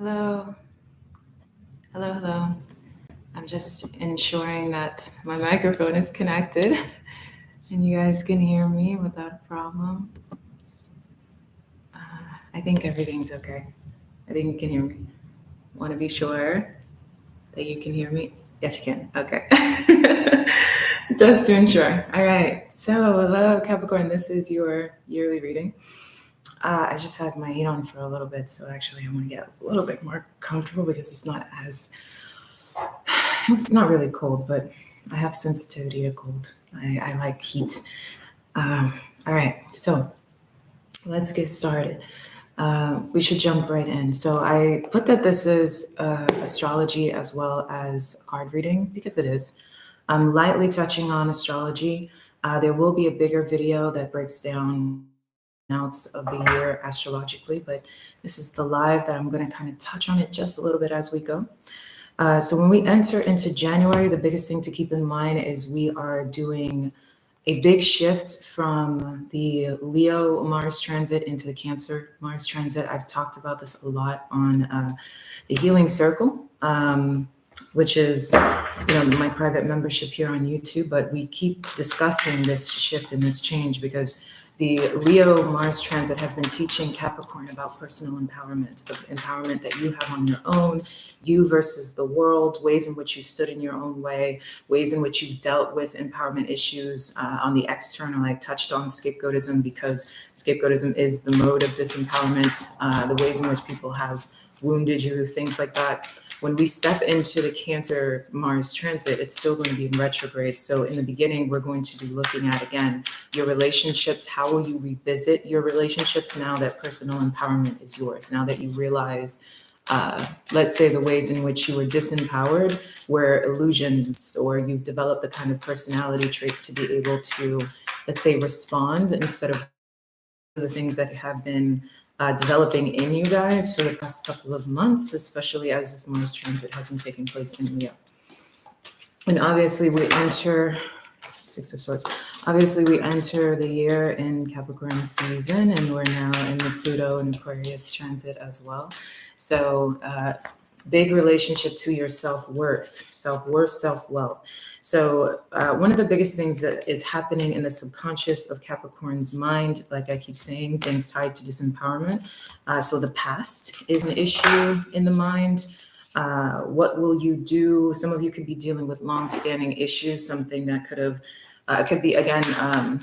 Hello, hello. I'm just ensuring that my microphone is connected and you guys can hear me without a problem. I think everything's okay. I think you can hear me. Want to be sure that you can hear me? Yes, you can. Okay. Just to ensure. All right. So, hello, Capricorn. This is your yearly reading. I just had my heat on for a little bit, so actually, I want to get a little bit more comfortable because it's not really cold, but I have sensitivity to cold. I like heat. All right, so let's get started. We should jump right in. So I put that this is astrology as well as a card reading because it is. I'm lightly touching on astrology. There will be a bigger video that breaks down outs of the year astrologically, but this is the live that I'm going to kind of touch on it just a little bit as we go. So when we enter into January, the biggest thing to keep in mind is we are doing a big shift from the Leo Mars transit into the Cancer Mars transit. I've talked about this a lot on the Healing Circle, which is my private membership here on YouTube. But we keep discussing this shift and this change because the Leo Mars transit has been teaching Capricorn about personal empowerment, the empowerment that you have on your own, you versus the world, ways in which you stood in your own way, ways in which you've dealt with empowerment issues on the external. I touched on scapegoatism because scapegoatism is the mode of disempowerment, the ways in which people have wounded you, things like that. When we step into the Cancer Mars transit, it's still going to be in retrograde. So in the beginning, we're going to be looking at, again, your relationships. How will you revisit your relationships now that personal empowerment is yours? Now that you realize, let's say, the ways in which you were disempowered were illusions, or you've developed the kind of personality traits to be able to, let's say, respond instead of the things that have been developing in you guys for the past couple of months, especially as this Mars transit has been taking place in Leo. And obviously we enter Six of Swords. Obviously we enter the year in Capricorn season, and we're now in the Pluto and Aquarius transit as well. So big relationship to your self-worth, self-wealth. So one of the biggest things that is happening in the subconscious of Capricorn's mind, like I keep saying, things tied to disempowerment. So the past is an issue in the mind. What will you do? Some of you could be dealing with long-standing issues, something that could be, again,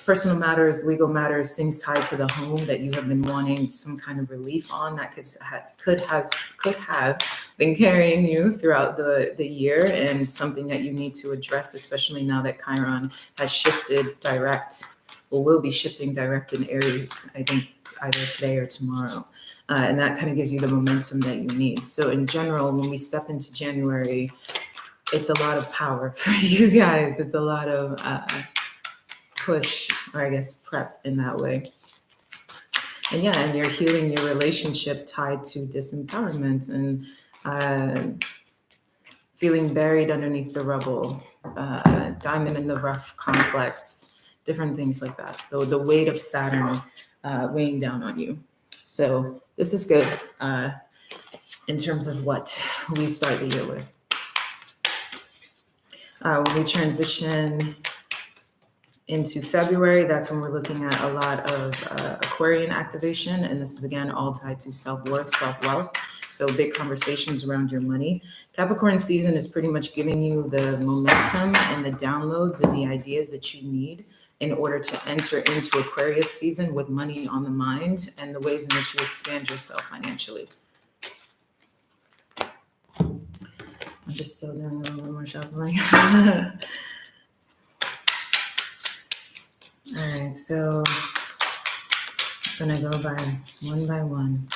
personal matters, legal matters, things tied to the home that you have been wanting some kind of relief on that could have been carrying you throughout the year, and something that you need to address, especially now that Chiron has shifted direct, or will be shifting direct in Aries, I think either today or tomorrow. And that kind of gives you the momentum that you need. So in general, when we step into January, it's a lot of power for you guys. It's a lot of push, or I guess prep in that way. And yeah, and you're healing your relationship tied to disempowerment and feeling buried underneath the rubble, diamond in the rough complex, different things like that. The weight of Saturn weighing down on you. So this is good in terms of what we start the year with. When we transition into February, that's when we're looking at a lot of Aquarian activation. And this is, again, all tied to self-worth, self-wealth. So big conversations around your money. Capricorn season is pretty much giving you the momentum and the downloads and the ideas that you need in order to enter into Aquarius season with money on the mind and the ways in which you expand yourself financially. I'm just still doing a little bit more shuffling. All right, so I'm gonna go by one.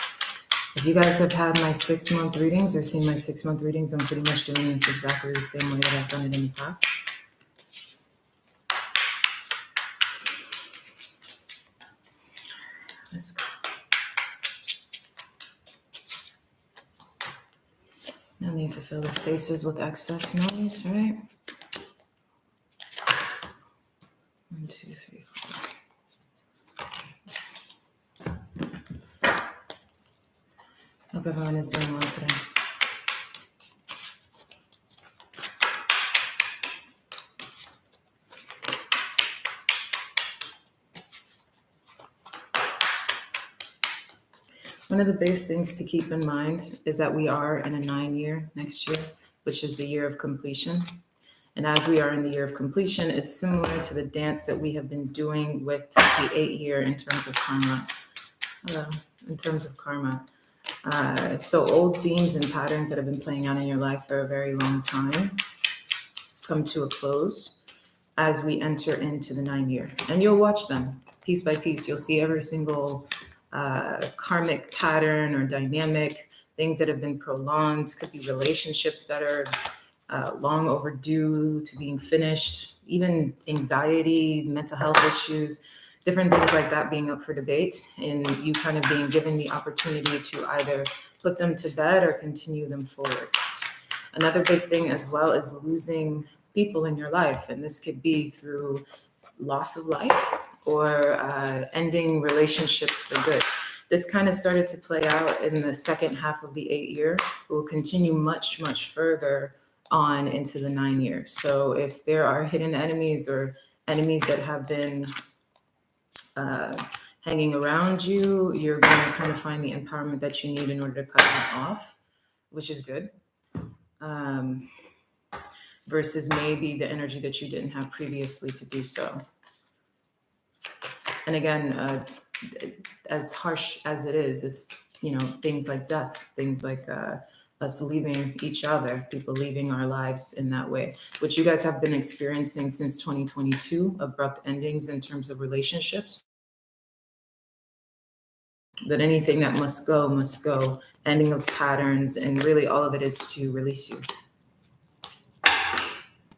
If you guys have had my 6-month readings or seen my 6-month readings, I'm pretty much doing this exactly the same way that I've done it in the past. Let's go. No need to fill the spaces with excess noise, right? 1, 2, 3, 4. Hope everyone is doing well today. One of the biggest things to keep in mind is that we are in a 9-year next year, which is the year of completion. And as we are in the year of completion, it's similar to the dance that we have been doing with the 8-year in terms of karma. So old themes and patterns that have been playing out in your life for a very long time come to a close as we enter into the 9-year. And you'll watch them piece by piece. You'll see every single karmic pattern or dynamic, things that have been prolonged. Could be relationships that are long overdue to being finished, even anxiety, mental health issues, different things like that being up for debate, and you kind of being given the opportunity to either put them to bed or continue them forward. Another big thing as well is losing people in your life, and this could be through loss of life or ending relationships for good. This kind of started to play out in the second half of the 8-year. It will continue much, much further on into the 9-year. So if there are hidden enemies or enemies that have been hanging around you, you're going to kind of find the empowerment that you need in order to cut them off, which is good. Versus maybe the energy that you didn't have previously to do so. And again, as harsh as it is, it's, things like death, things like us leaving each other, people leaving our lives in that way, which you guys have been experiencing since 2022, abrupt endings in terms of relationships. That anything that must go, ending of patterns, and really all of it is to release you.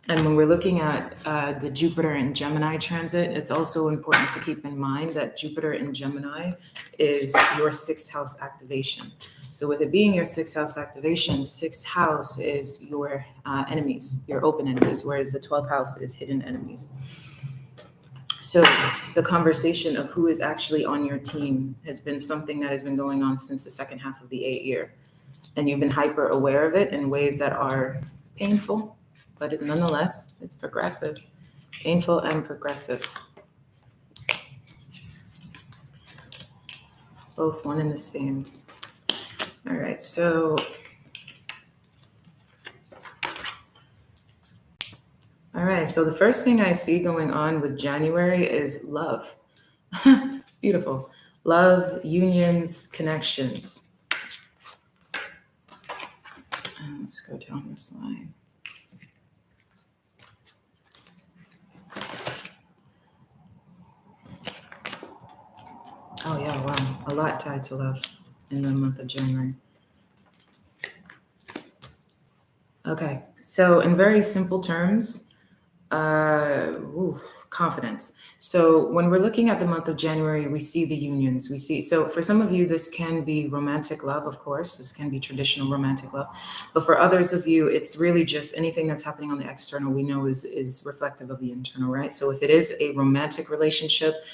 And when we're looking at the Jupiter and Gemini transit, it's also important to keep in mind that Jupiter in Gemini is your 6th house activation. So with it being your 6th house activation, 6th house is your enemies, your open enemies, whereas the 12th house is hidden enemies. So the conversation of who is actually on your team has been something that has been going on since the second half of the 8-year. And you've been hyper aware of it in ways that are painful, but nonetheless, it's progressive, painful and progressive. Both one and the same. All right, so. All right, so the first thing I see going on with January is love. Beautiful. Love, unions, connections. Let's go down this line. Oh yeah, wow. A lot tied to love in the month of January. Okay, so in very simple terms, confidence. So when we're looking at the month of January, we see the unions. So for some of you, this can be romantic love, of course. This can be traditional romantic love. But for others of you, it's really just anything that's happening on the external we know is reflective of the internal, right? So if it is a romantic relationship,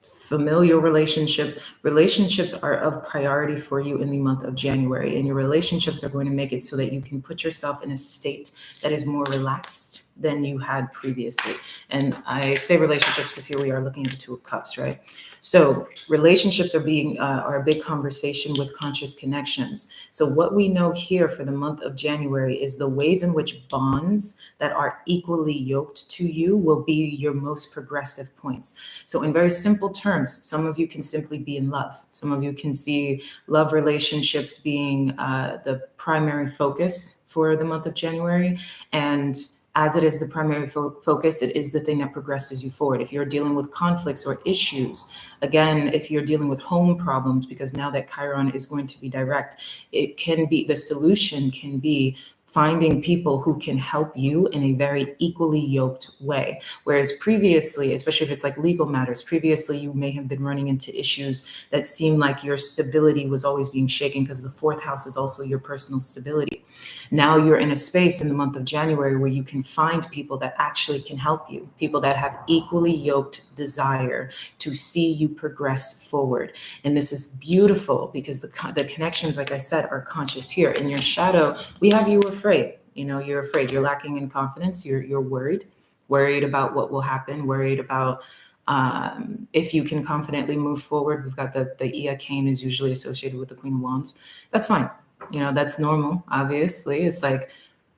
familial relationships are of priority for you in the month of January, and your relationships are going to make it so that you can put yourself in a state that is more relaxed than you had previously. And I say relationships because here we are looking at the 2 of Cups, right? So relationships are a big conversation with conscious connections. So what we know here for the month of January is the ways in which bonds that are equally yoked to you will be your most progressive points. So in very simple terms, some of you can simply be in love. Some of you can see love relationships being the primary focus for the month of January. And as it is the primary focus, it is the thing that progresses you forward. If you're dealing with conflicts or issues, again, if you're dealing with home problems, because now that Chiron is going to be direct, it can be, the solution can be finding people who can help you in a very equally yoked way. Whereas previously, especially if it's like legal matters, previously you may have been running into issues that seemed like your stability was always being shaken, because the fourth house is also your personal stability. Now you're in a space in the month of January where you can find people that actually can help you, people that have equally yoked desire to see you progress forward. And this is beautiful because the connections, like I said, are conscious here. In your shadow, we have you afraid. You're afraid. You're lacking in confidence. You're worried about what will happen, worried about if you can confidently move forward. We've got the Ia cane is usually associated with the Queen of Wands. That's fine. That's normal. Obviously, it's like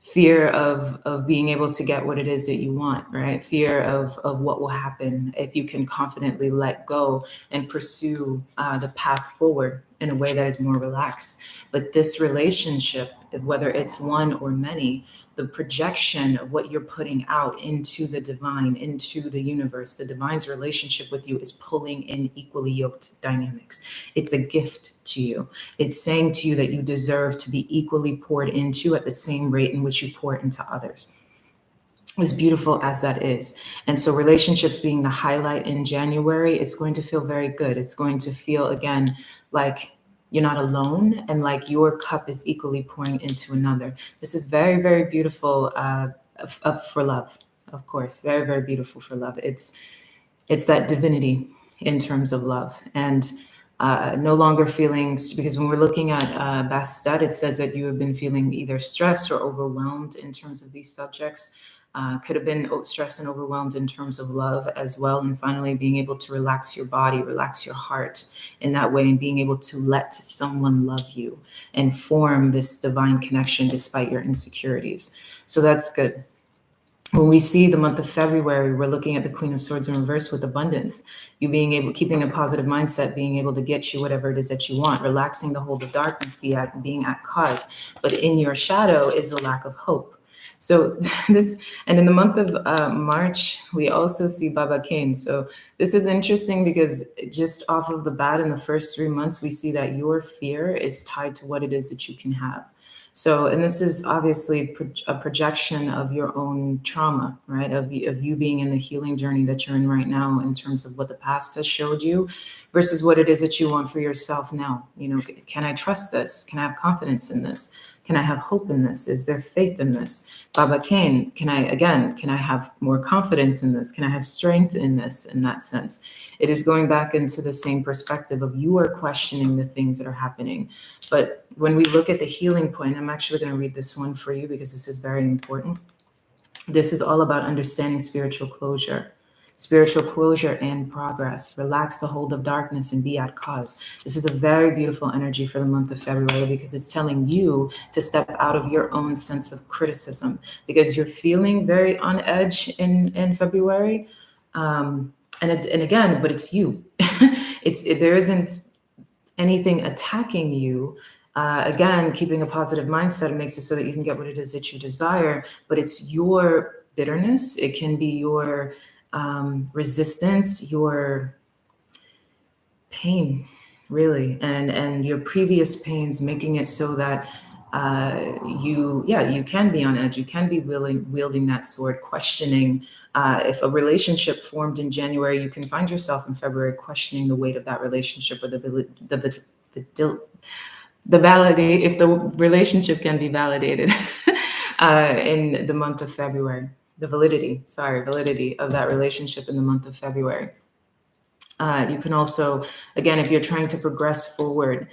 fear of being able to get what it is that you want, right? Fear of what will happen if you can confidently let go and pursue the path forward in a way that is more relaxed. But this relationship, whether it's one or many, the projection of what you're putting out into the divine, into the universe, the divine's relationship with you is pulling in equally yoked dynamics. It's a gift to you. It's saying to you that you deserve to be equally poured into at the same rate in which you pour into others. As beautiful as that is. And so relationships being the highlight in January, it's going to feel very good. It's going to feel, again, like you're not alone and like your cup is equally pouring into another. This is very, very beautiful for love, of course. Very, very beautiful for love. It's that divinity in terms of love. And no longer feelings, because when we're looking at Bastet, it says that you have been feeling either stressed or overwhelmed in terms of these subjects. Could have been stressed and overwhelmed in terms of love as well. And finally, being able to relax your body, relax your heart in that way, and being able to let someone love you and form this divine connection despite your insecurities. So that's good. When we see the month of February, we're looking at the Queen of Swords in reverse with abundance. You keeping a positive mindset, being able to get you whatever it is that you want, relaxing the hold of darkness, being at cause. But in your shadow is a lack of hope. So and in the month of March, we also see Baba Kane. So this is interesting because just off of the bat in the first 3 months, we see that your fear is tied to what it is that you can have. So, and this is obviously a projection of your own trauma, right? Of you being in the healing journey that you're in right now in terms of what the past has showed you versus what it is that you want for yourself now. Can I trust this? Can I have confidence in this? Can I have hope in this? Is there faith in this? Baba Kane, can I have more confidence in this? Can I have strength in this, in that sense? It is going back into the same perspective of you are questioning the things that are happening. But when we look at the healing point, I'm actually going to read this one for you because this is very important. This is all about understanding spiritual closure and progress. Relax the hold of darkness and be at cause. This is a very beautiful energy for the month of February because it's telling you to step out of your own sense of criticism because you're feeling very on edge in February. And again, but it's you. There isn't anything attacking you. Again, keeping a positive mindset makes it so that you can get what it is that you desire, but it's your bitterness. It can be your resistance, your pain, really, and your previous pains, making it so that you can be on edge. You can be wielding that sword, questioning. If a relationship formed in January, you can find yourself in February questioning the weight of that relationship or if the relationship can be validated in the month of February. The validity of that relationship in the month of February. You can also, again, if you're trying to progress forward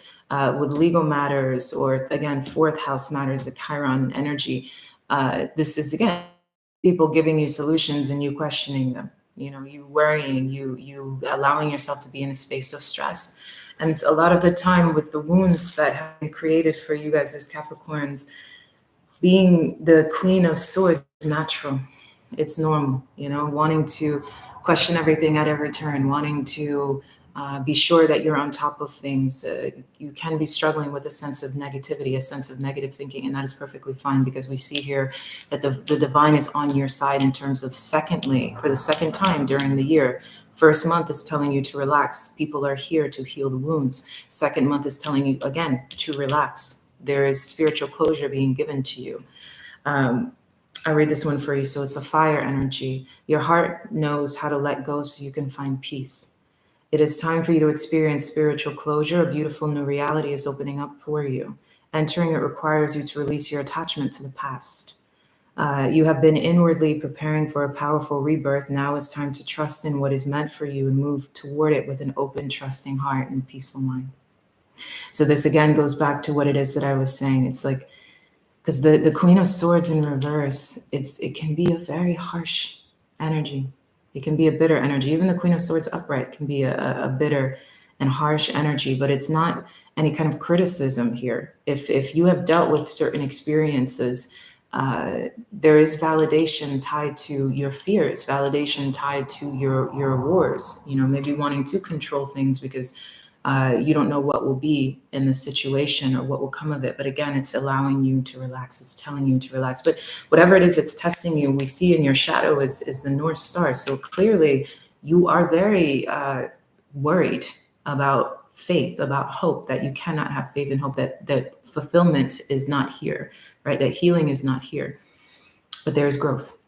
with legal matters or, again, fourth house matters, the Chiron energy, this is, again, people giving you solutions and you questioning them, you worrying, you allowing yourself to be in a space of stress. And a lot of the time with the wounds that have been created for you guys as Capricorns, being the Queen of Swords is natural. It's normal, wanting to question everything at every turn, wanting to be sure that you're on top of things. You can be struggling with a sense of negativity, a sense of negative thinking, and that is perfectly fine because we see here that the divine is on your side in terms of, secondly, for the second time during the year. First month is telling you to relax. People are here to heal the wounds. Second month is telling you, again, to relax. There is spiritual closure being given to you. I'll read this one for you. So it's a fire energy. Your heart knows how to let go so you can find peace. It is time for you to experience spiritual closure. A beautiful new reality is opening up for you. Entering it requires you to release your attachment to the past. You have been inwardly preparing for a powerful rebirth. Now it's time to trust in what is meant for you and move toward it with an open, trusting heart and peaceful mind. So this again goes back to what it is that I was saying. It's like, because the Queen of Swords in reverse, it can be a very harsh energy. It can be a bitter energy. Even the Queen of Swords upright can be a bitter and harsh energy, but it's not any kind of criticism here. If you have dealt with certain experiences, there is validation tied to your fears, validation tied to your wars, maybe wanting to control things because you don't know what will be in the situation or what will come of it. But again, it's allowing you to relax. It's telling you to relax. But whatever it is that's testing you, we see in your shadow is the North Star. So clearly you are very worried about faith, about hope, that you cannot have faith and hope, that fulfillment is not here, right? That healing is not here, but there's growth.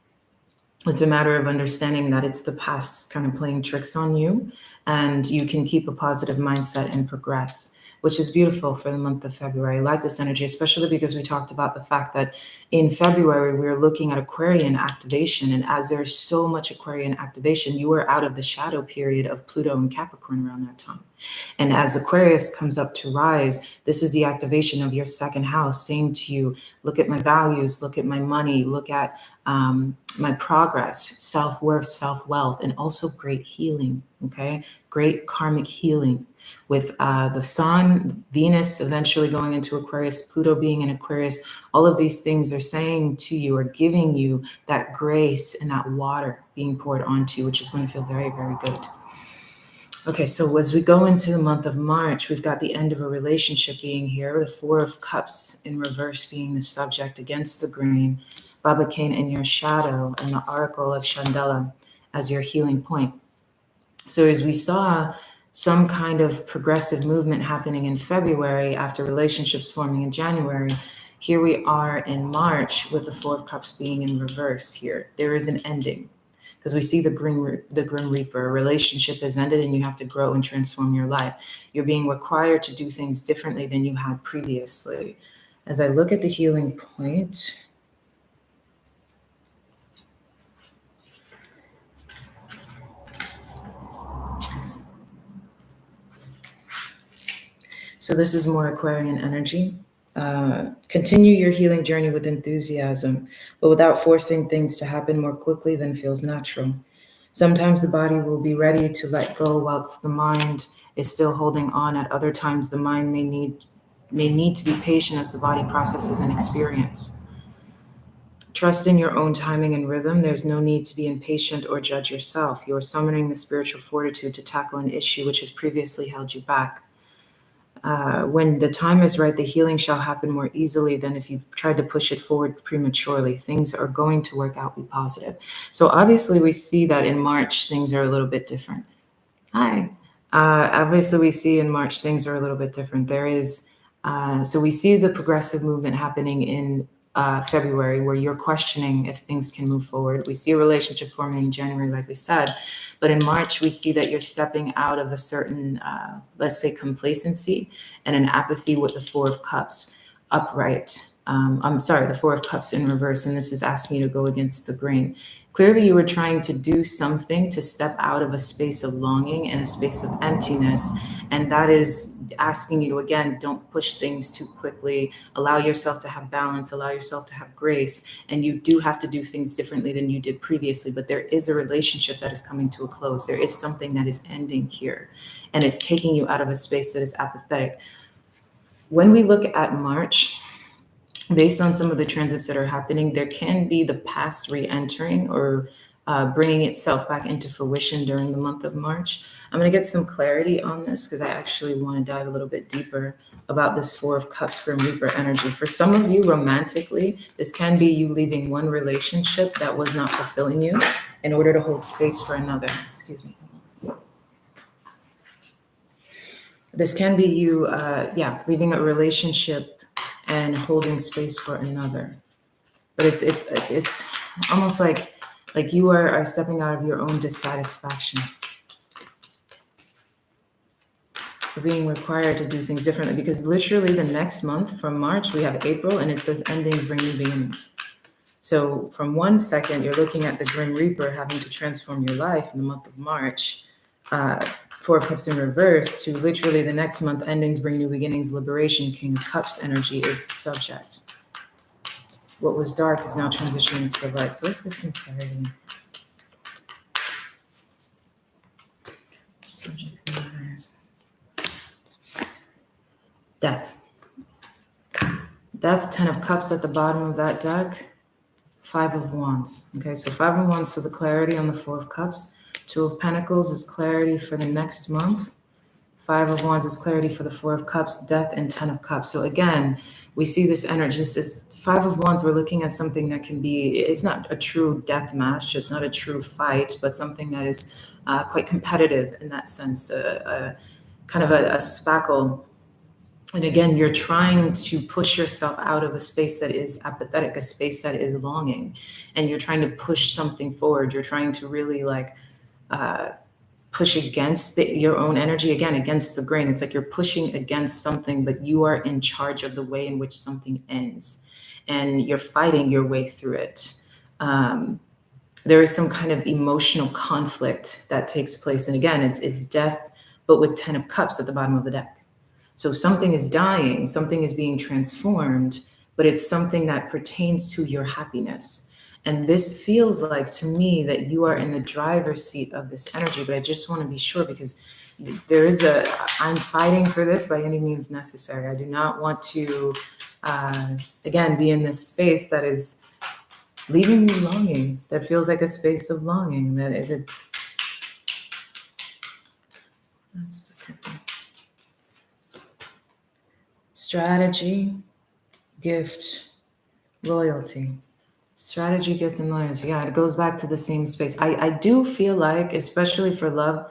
It's a matter of understanding that it's the past kind of playing tricks on you, and you can keep a positive mindset and progress, which is beautiful for the month of February. I like this energy, especially because we talked about the fact that in February, we're looking at Aquarian activation. And as there's so much Aquarian activation, you are out of the shadow period of Pluto and Capricorn around that time. And as Aquarius comes up to rise, this is the activation of your second house, saying to you, look at my values, look at my money, look at my progress, self-worth, self-wealth, and also great healing, okay? Great karmic healing with the sun, Venus eventually going into Aquarius, Pluto being in Aquarius. All of these things are saying to you, or giving you that grace and that water being poured onto you, which is going to feel very, very good. Okay, so as we go into the month of March, we've got the end of a relationship being here, the Four of Cups in reverse being the subject against the grain, Baba Kane in your shadow, and the Oracle of Chandela as your healing point. So as we saw some kind of progressive movement happening in February after relationships forming in January, here we are in March with the Four of Cups being in reverse here. There is an ending. Because we see the Grim Reaper. A relationship has ended and you have to grow and transform your life. You're being required to do things differently than you had previously. As I look at the healing point, so this is more Aquarian energy. Continue your healing journey with enthusiasm, but without forcing things to happen more quickly than feels natural. Sometimes the body will be ready to let go whilst the mind is still holding on. At other times, the mind may need to be patient as the body processes an experience. Trust in your own timing and rhythm. There's no need to be impatient or judge yourself. You are summoning the spiritual fortitude to tackle an issue which has previously held you back. When the time is right, the healing shall happen more easily than if you tried to push it forward prematurely. Things are going to work out, be positive. So obviously we see that in March, things are a little bit different. Hi. Obviously we see in March, things are a little bit different. There is, so we see the progressive movement happening in February, where you're questioning if things can move forward. We see a relationship forming in January, like we said. But in March, we see that you're stepping out of a certain, let's say, complacency and an apathy with the Four of Cups upright. I'm sorry, the Four of Cups in reverse, and this is asking you to go against the grain. Clearly, you were trying to do something to step out of a space of longing and a space of emptiness, and that is asking you to, again, don't push things too quickly. Allow yourself to have balance, allow yourself to have grace, and you do have to do things differently than you did previously, but there is a relationship that is coming to a close. There is something that is ending here, and it's taking you out of a space that is apathetic. When we look at March, based on some of the transits that are happening, there can be the past re-entering or bringing itself back into fruition during the month of March. I'm going to get some clarity on this because I actually want to dive a little bit deeper about this Four of Cups Grim Reaper energy. For some of you, romantically, this can be you leaving one relationship that was not fulfilling you in order to hold space for another. Excuse me. This can be you, leaving a relationship and holding space for another. But it's almost like you are stepping out of your own dissatisfaction. You're being required to do things differently, because literally the next month from March, we have April, and it says endings bring new beginnings. So from 1 second, you're looking at the Grim Reaper having to transform your life in the month of March, 4 of Cups in reverse, to literally the next month, endings bring new beginnings, liberation, King of Cups energy is the subject. What was dark is now transitioning to the light. So let's get some clarity. Subject matters. Death. Death, 10 of Cups at the bottom of that deck. 5 of Wands. Okay, so 5 of Wands for the clarity on the 4 of Cups. 2 of Pentacles is clarity for the next month. 5 of Wands is clarity for the 4 of Cups, death, and 10 of Cups. So again, we see this energy. This is 5 of Wands. We're looking at something that can be, it's not a true death match. It's not a true fight, but something that is quite competitive in that sense, kind of a spackle. And again, you're trying to push yourself out of a space that is apathetic, a space that is longing, and you're trying to push something forward. You're trying to really push against your own energy, again, against the grain. It's like you're pushing against something, but you are in charge of the way in which something ends, and you're fighting your way through it. There is some kind of emotional conflict that takes place. And again, it's death, but with 10 of Cups at the bottom of the deck. So something is dying, something is being transformed, but it's something that pertains to your happiness. And this feels like, to me, that you are in the driver's seat of this energy, but I just want to be sure, because there is I'm fighting for this by any means necessary. I do not want to, again, be in this space that is leaving me longing, that feels like a space of longing, that's okay. Strategy, gift, loyalty. Strategy, gift, and loyalty. Yeah, it goes back to the same space. I do feel like, especially for love,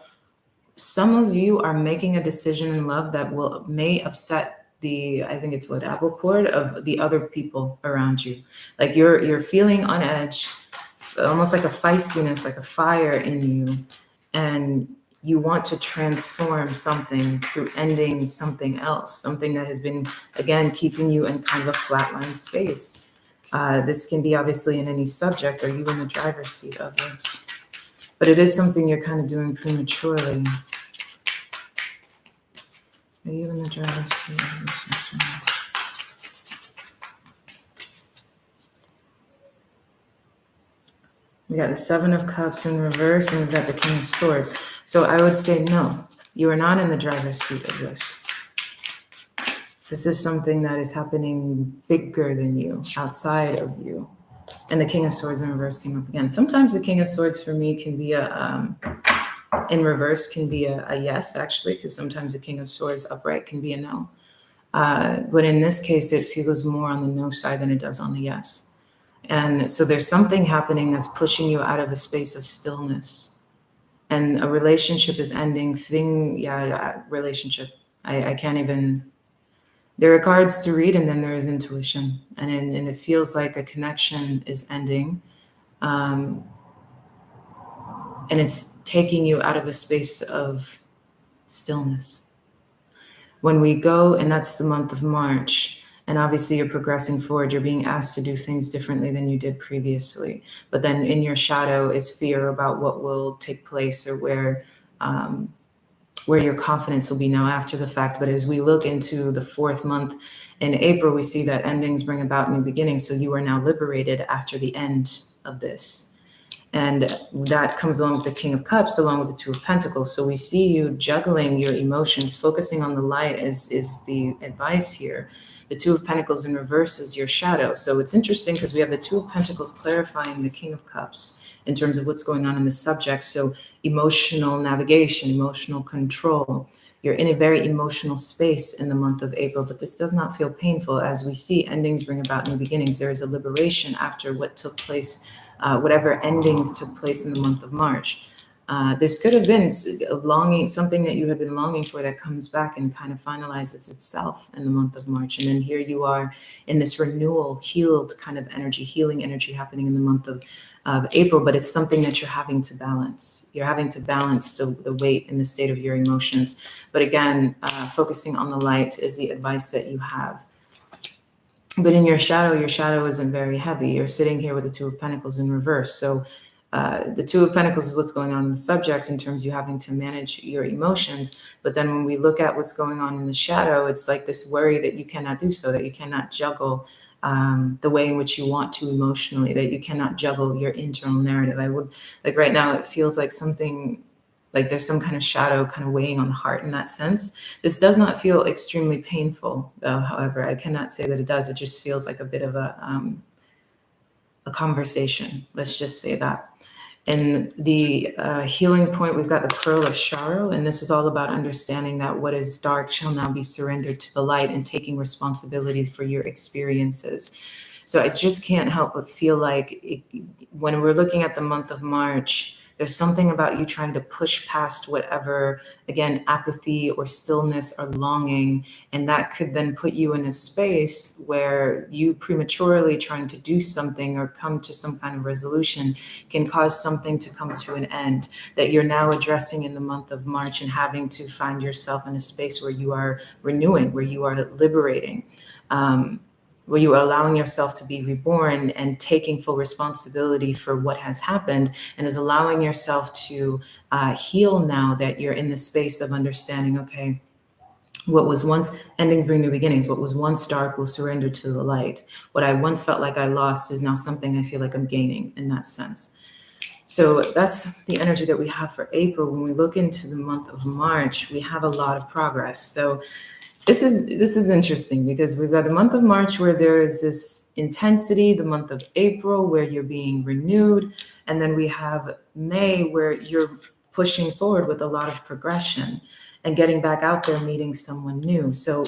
some of you are making a decision in love that may upset I think it's apple cord of the other people around you. Like you're feeling on edge, almost like a feistiness, like a fire in you, and you want to transform something through ending something else, something that has been, again, keeping you in kind of a flatline space. This can be obviously in any subject. Are you in the driver's seat of this? But it is something you're kind of doing prematurely. Are you in the driver's seat of this? We got the 7 of Cups in reverse, and we've got the King of Swords. So I would say no, you are not in the driver's seat of this. This is something that is happening bigger than you, outside of you. And the King of Swords in reverse came up again. Sometimes the King of Swords for me can be in reverse can be a yes, actually, because sometimes the King of Swords upright can be a no. But in this case, it feels more on the no side than it does on the yes. And so there's something happening that's pushing you out of a space of stillness. And a relationship is ending. Relationship. I can't even... There are cards to read, and then there is intuition. And it feels like a connection is ending. And it's taking you out of a space of stillness. When we go, and that's the month of March, and obviously you're progressing forward, you're being asked to do things differently than you did previously. But then in your shadow is fear about what will take place, or where your confidence will be now after the fact. But as we look into the 4th month in April, we see that endings bring about new beginnings. So you are now liberated after the end of this. And that comes along with the King of Cups, along with the 2 of Pentacles. So we see you juggling your emotions, focusing on the light is the advice here. The 2 of Pentacles in reverse is your shadow. So it's interesting because we have the 2 of Pentacles clarifying the King of Cups in terms of what's going on in the subject. So emotional navigation, emotional control. You're in a very emotional space in the month of April, but this does not feel painful. As we see endings bring about new beginnings, there is a liberation after what took place, whatever endings took place in the month of March. This could have been a longing, something that you have been longing for that comes back and kind of finalizes itself in the month of March. And then here you are in this renewal, healed kind of energy, healing energy happening in the month of April, but it's something that you're having to balance. You're having to balance the weight and the state of your emotions. But again, focusing on the light is the advice that you have. But in your shadow isn't very heavy. You're sitting here with the Two of Pentacles in reverse. So the Two of Pentacles is what's going on in the subject in terms of you having to manage your emotions. But then when we look at what's going on in the shadow, it's like this worry that you cannot do so, that you cannot juggle the way in which you want to emotionally, that you cannot juggle your internal narrative. I would, like right now, it feels like something, like there's some kind of shadow kind of weighing on the heart in that sense. This does not feel extremely painful, though. However, I cannot say that it does. It just feels like a bit of a conversation. Let's just say that. And the healing point, we've got the Pearl of Sorrow, and this is all about understanding that what is dark shall now be surrendered to the light and taking responsibility for your experiences. So I just can't help but feel like when we're looking at the month of March, there's something about you trying to push past whatever, again, apathy or stillness or longing. And that could then put you in a space where you prematurely trying to do something or come to some kind of resolution can cause something to come to an end that you're now addressing in the month of March and having to find yourself in a space where you are renewing, where you are liberating. Where you are allowing yourself to be reborn and taking full responsibility for what has happened, and is allowing yourself to heal now that you're in the space of understanding, okay, what was once endings bring new beginnings. What was once dark will surrender to the light. What I once felt like I lost is now something I feel like I'm gaining in that sense. So that's the energy that we have for April. When we look into the month of March, we have a lot of progress. So this is interesting because we've got the month of March where there is this intensity, the month of April where you're being renewed, and then we have May where you're pushing forward with a lot of progression and getting back out there, meeting someone new. So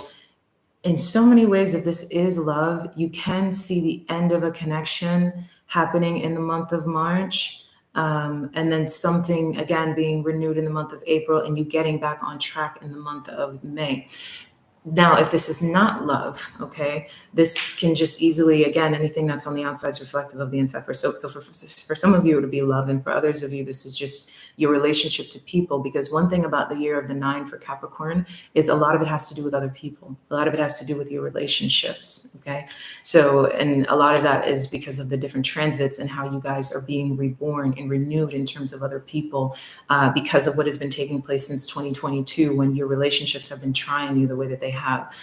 in so many ways, if this is love, you can see the end of a connection happening in the month of March. And then something, again, being renewed in the month of April and you getting back on track in the month of May. Now, if this is not love, okay, this can just easily, again, anything that's on the outside is reflective of the inside. For some of you, it'll be love, and for others of you, this is just your relationship to people. Because one thing about the year of the 9 for Capricorn is a lot of it has to do with other people. A lot of it has to do with your relationships, okay? So, and a lot of that is because of the different transits and how you guys are being reborn and renewed in terms of other people, because of what has been taking place since 2022 when your relationships have been trying you the way that they have.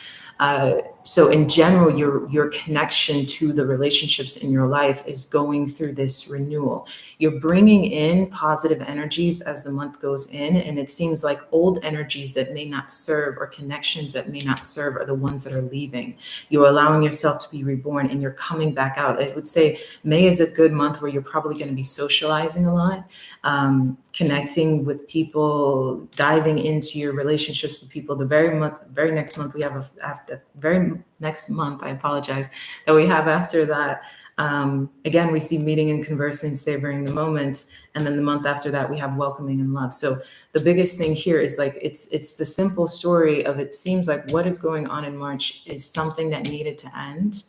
So in general, your connection to the relationships in your life is going through this renewal. You're bringing in positive energies as the month goes in, and it seems like old energies that may not serve or connections that may not serve are the ones that are leaving. You're allowing yourself to be reborn and you're coming back out. I would say May is a good month where you're probably going to be socializing a lot, connecting with people, diving into your relationships with people. The very next month we have I apologize, that we have after that. Again, we see meeting and conversing, savoring the moment. And then the month after that, we have welcoming and love. So the biggest thing here is like, it's the simple story of, it seems like what is going on in March is something that needed to end.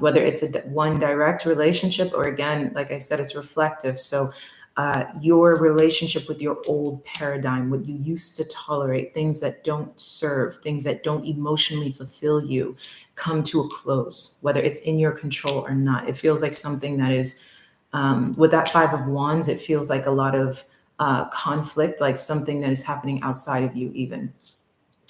Whether it's one direct relationship or, again, like I said, it's reflective. So your relationship with your old paradigm, what you used to tolerate, things that don't serve, things that don't emotionally fulfill you, come to a close, whether it's in your control or not. It feels like something that is, with that 5 of Wands, it feels like a lot of conflict, like something that is happening outside of you even,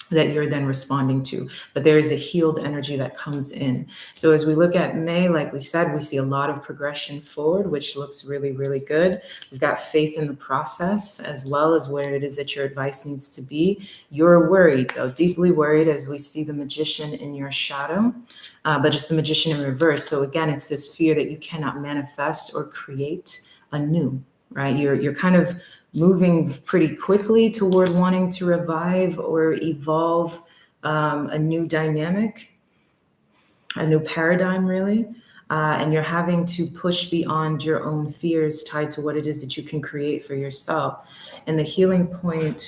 that you're then responding to. But there is a healed energy that comes in. So as we look at May, like we said, we see a lot of progression forward, which looks really, really good. We've got faith in the process, as well as where it is that your advice needs to be. You're worried, though, deeply worried, as we see the Magician in your shadow, but it's the Magician in reverse. So again, it's this fear that you cannot manifest or create anew, right? You're kind of moving pretty quickly toward wanting to revive or evolve a new dynamic, a new paradigm, really. and you're having to push beyond your own fears tied to what it is that you can create for yourself. And the healing point,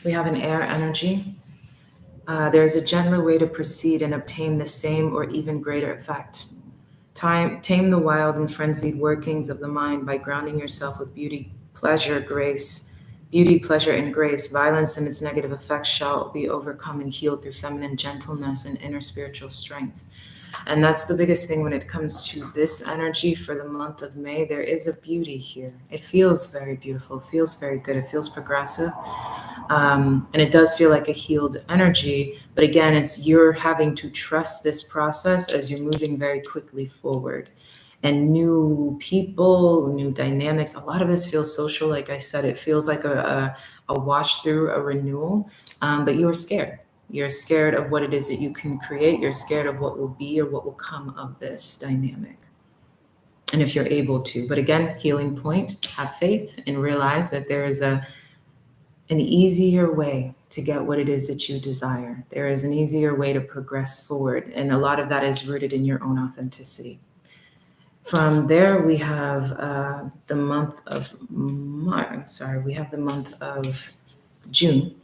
we have an air energy. There's a gentler way to proceed and obtain the same or even greater effect. Tame the wild and frenzied workings of the mind by grounding yourself with beauty, pleasure, grace. Beauty, pleasure, and grace. Violence and its negative effects shall be overcome and healed through feminine gentleness and inner spiritual strength. And that's the biggest thing when it comes to this energy for the month of May. There is a beauty here. It feels very beautiful. It feels very good. It feels progressive. And it does feel like a healed energy. But again, it's you're having to trust this process as you're moving very quickly forward. And new people, new dynamics. A lot of this feels social. Like I said, it feels like a wash through, a renewal. But you're scared. You're scared of what it is that you can create. You're scared of what will be or what will come of this dynamic. And if you're able to. But again, healing point, have faith and realize that there is an easier way to get what it is that you desire. There is an easier way to progress forward. And a lot of that is rooted in your own authenticity. From there, we have the month of we have the month of June.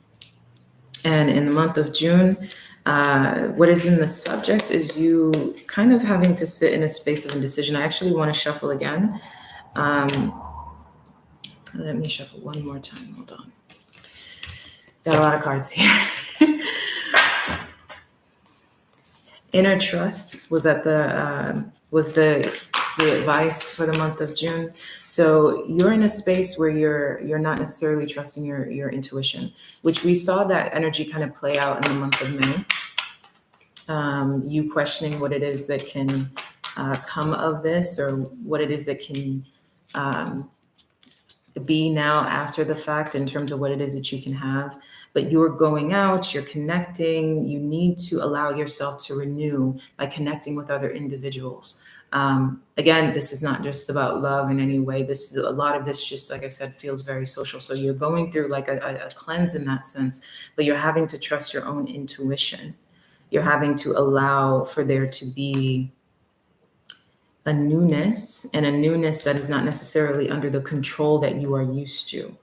And in the month of June, what is in the subject is you kind of having to sit in a space of indecision. I actually want to shuffle again. Let me shuffle one more time. Hold on. Got a lot of cards here. Inner trust was at the advice for the month of June. So you're in a space where you're not necessarily trusting your intuition, which we saw that energy kind of play out in the month of May. You questioning what it is that can come of this, or what it is that can be now after the fact in terms of what it is that you can have. But you're going out, you're connecting, you need to allow yourself to renew by connecting with other individuals. Again, this is not just about love in any way. A lot of this, just like I said, feels very social. So you're going through like a cleanse in that sense, but you're having to trust your own intuition. You're having to allow for there to be a newness, and a newness that is not necessarily under the control that you are used to.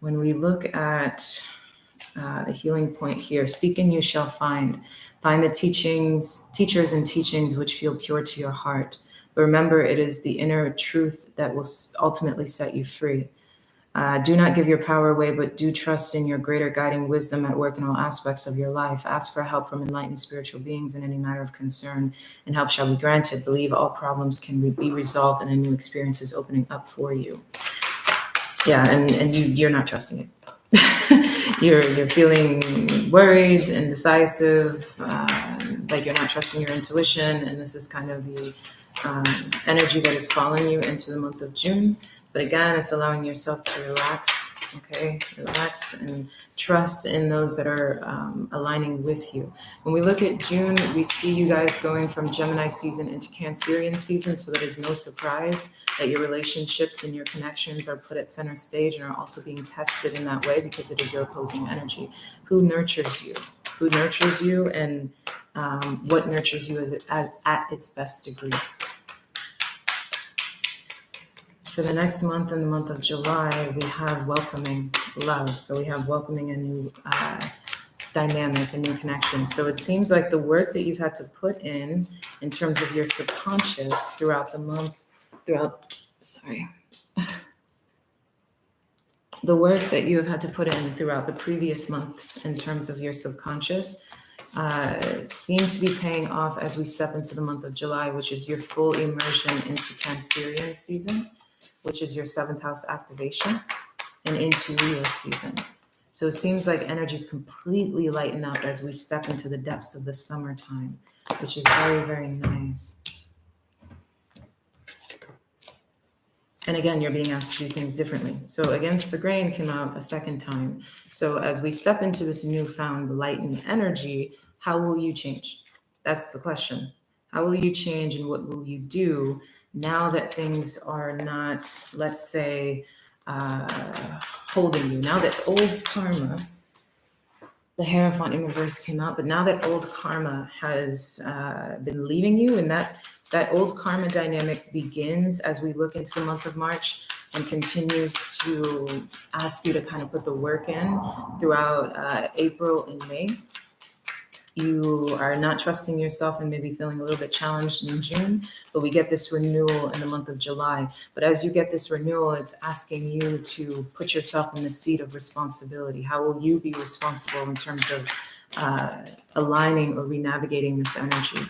When we look at the healing point here, seek and you shall find. Find the teachers and teachings which feel pure to your heart. But remember, it is the inner truth that will ultimately set you free. Do not give your power away, but do trust in your greater guiding wisdom at work in all aspects of your life. Ask for help from enlightened spiritual beings in any matter of concern, and help shall be granted. Believe all problems can be resolved, and a new experience is opening up for you. Yeah, and you're not trusting it. You're feeling worried, indecisive, like you're not trusting your intuition, and this is kind of the energy that is following you into the month of June. But again, it's allowing yourself to relax, okay? Relax and trust in those that are aligning with you. When we look at June, we see you guys going from Gemini season into Cancerian season, so that is no surprise that your relationships and your connections are put at center stage and are also being tested in that way because it is your opposing energy. Who nurtures you? Who nurtures you, and what nurtures you at its best degree? For the next month, in the month of July, we have welcoming love. So we have welcoming a new dynamic, a new connection. So it seems like the work that you've had to put in terms of your subconscious throughout the month, the work that you have had to put in throughout the previous months in terms of your subconscious seem to be paying off as we step into the month of July, which is your full immersion into Cancerian season, which is your 7th house activation, and into Leo season. So it seems like energies completely lighten up as we step into the depths of the summertime, which is very, very nice. And again, you're being asked to do things differently. So Against the Grain came out a second time. So as we step into this newfound lightened energy, how will you change? That's the question. How will you change, and what will you do now that things are not, let's say, holding you. Now that old karma, the Hierophant in reverse came out, but now that old karma has been leaving you, and that old karma dynamic begins as we look into the month of March and continues to ask you to kind of put the work in throughout April and May. You are not trusting yourself and maybe feeling a little bit challenged in June, but we get this renewal in the month of July. But as you get this renewal, it's asking you to put yourself in the seat of responsibility. How will you be responsible in terms of aligning or re-navigating this energy?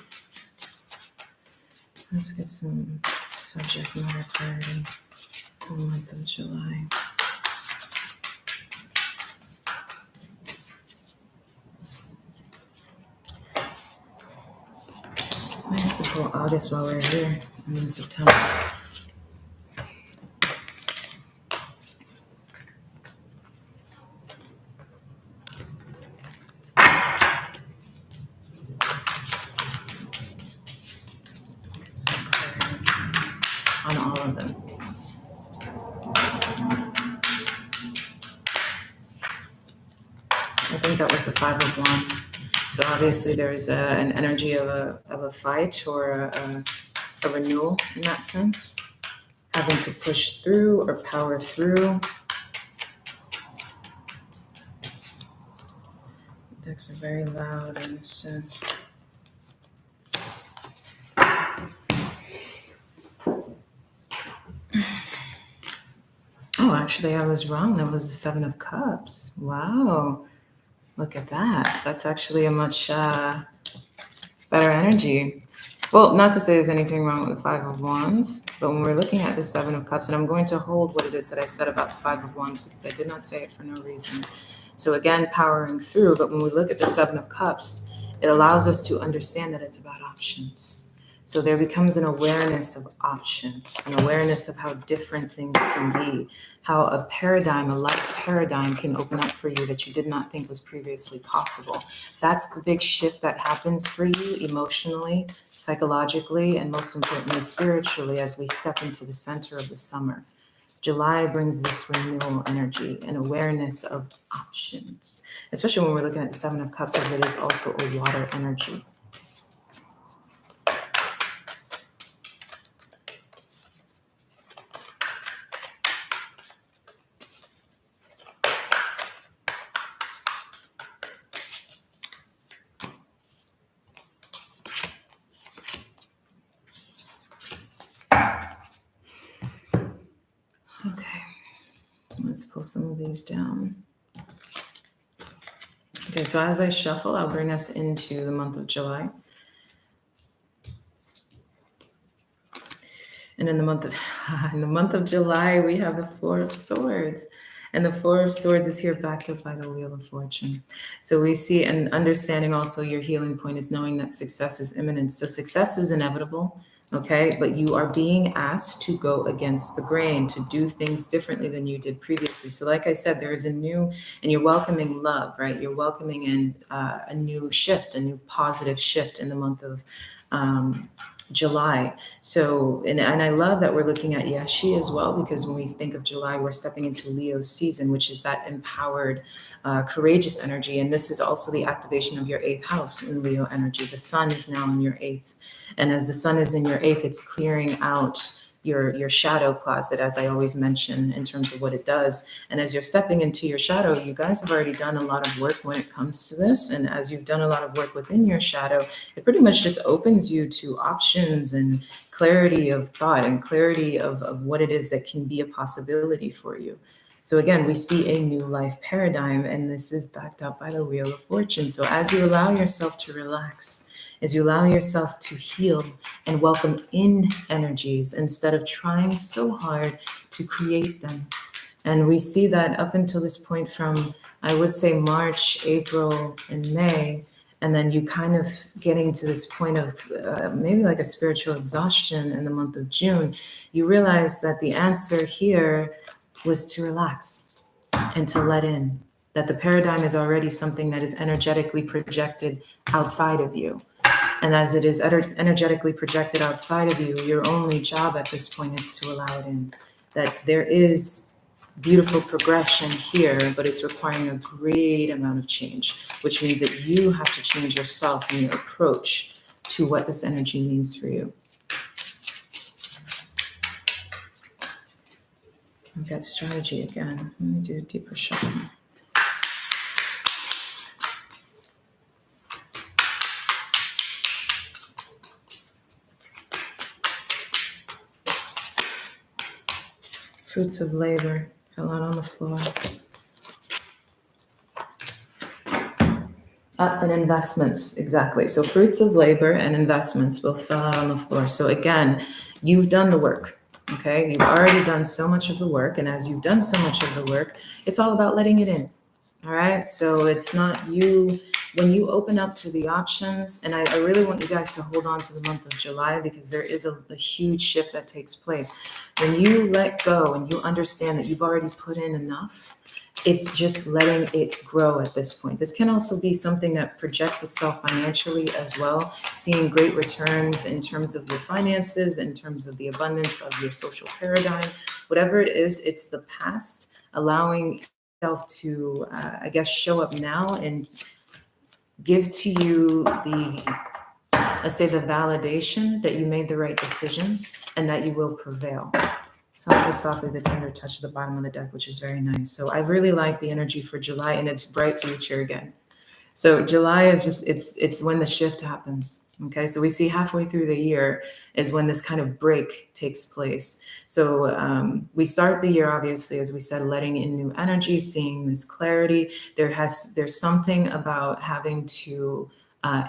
Let's get some subject matter clarity in the month of July. I have to pull August while we're here, and then September. Get some clarity on all of them. I think that was the Five of Wands. So obviously there's an energy of a fight or a renewal in that sense, having to push through or power through. Decks are very loud in this sense. Oh, actually, I was wrong. That was the Seven of Cups. Wow. Look at that. That's actually a much better energy. Well, not to say there's anything wrong with the Five of Wands, but when we're looking at the Seven of Cups, and I'm going to hold what it is that I said about the Five of Wands because I did not say it for no reason. So again, powering through, but when we look at the Seven of Cups, it allows us to understand that it's about options. So there becomes an awareness of options, an awareness of how different things can be, how a paradigm, a life paradigm can open up for you that you did not think was previously possible. That's the big shift that happens for you emotionally, psychologically, and most importantly, spiritually, as we step into the center of the summer. July brings this renewal energy and awareness of options, especially when we're looking at the Seven of Cups, as it is also a water energy. Okay, let's pull some of these down. Okay, so as I shuffle, I'll bring us into the month of July. And in the month of July, we have the Four of Swords. And the Four of Swords is here backed up by the Wheel of Fortune. So we see, and understanding also your healing point is knowing that success is imminent. So success is inevitable, okay? But you are being asked to go against the grain, to do things differently than you did previously. So like I said, there is a new, and you're welcoming love, right? You're welcoming in a new shift, a new positive shift in the month of July. So, and I love that we're looking at Yashi as well, because when we think of July, we're stepping into Leo season, which is that empowered, courageous energy. And this is also the activation of your 8th house in Leo energy. The sun is now in your 8th. And as the sun is in your 8th, it's clearing out your shadow closet, as I always mention, in terms of what it does. And as you're stepping into your shadow, you guys have already done a lot of work when it comes to this. And as you've done a lot of work within your shadow, it pretty much just opens you to options and clarity of thought and clarity of what it is that can be a possibility for you. So again, we see a new life paradigm, and this is backed up by the Wheel of Fortune. So as you allow yourself to relax, as you allow yourself to heal and welcome in energies instead of trying so hard to create them. And we see that up until this point from, I would say, March, April, and May, and then you kind of getting to this point of maybe like a spiritual exhaustion in the month of June, you realize that the answer here was to relax and to let in, that the paradigm is already something that is energetically projected outside of you. And as it is energetically projected outside of you, your only job at this point is to allow it in. That there is beautiful progression here, but it's requiring a great amount of change, which means that you have to change yourself and your approach to what this energy means for you. We've got strategy again. Let me do a deeper shuffle. Fruits of labor fell out on the floor. And investments, exactly. So fruits of labor and investments both fell out on the floor. So again, you've done the work, okay? You've already done so much of the work. And as you've done so much of the work, it's all about letting it in, all right? So it's not you, when you open up to the options, and I really want you guys to hold on to the month of July because there is a huge shift that takes place. When you let go and you understand that you've already put in enough, it's just letting it grow at this point. This can also be something that projects itself financially as well, seeing great returns in terms of your finances, in terms of the abundance of your social paradigm, whatever it is, it's the past allowing itself to, I guess, show up now and give to you the, let's say, the validation that you made the right decisions and that you will prevail. Softly, softly, the tender touch of the bottom of the deck, which is very nice. So I really like the energy for July and its bright future again. So July is just, it's when the shift happens. Okay, so we see halfway through the year is when this kind of break takes place. So we start the year, obviously, as we said, letting in new energy, seeing this clarity. There's something about having to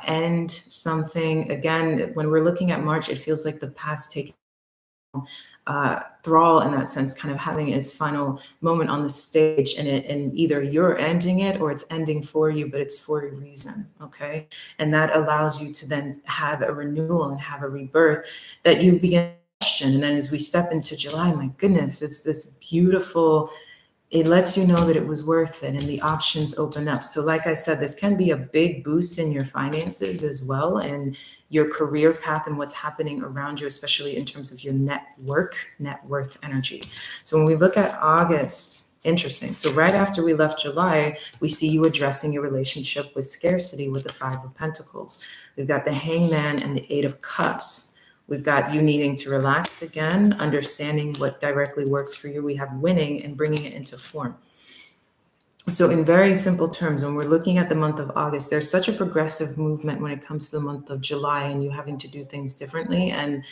end something. Again, when we're looking at March, it feels like the past taking thrall in that sense, kind of having its final moment on the stage, and either you're ending it or it's ending for you, but it's for a reason, okay? And that allows you to then have a renewal and have a rebirth that you begin to question. And then as we step into July, my goodness, it's this beautiful, it lets you know that it was worth it and the options open up. So like I said, this can be a big boost in your finances as well, and your career path and what's happening around you, especially in terms of your net worth energy. So when we look at August, interesting. So right after we left July, we see you addressing your relationship with scarcity with the Five of Pentacles. We've got the Hangman and the Eight of Cups. We've got you needing to relax again, understanding what directly works for you. We have winning and bringing it into form. So in very simple terms, when we're looking at the month of August, there's such a progressive movement when it comes to the month of July and you having to do things differently and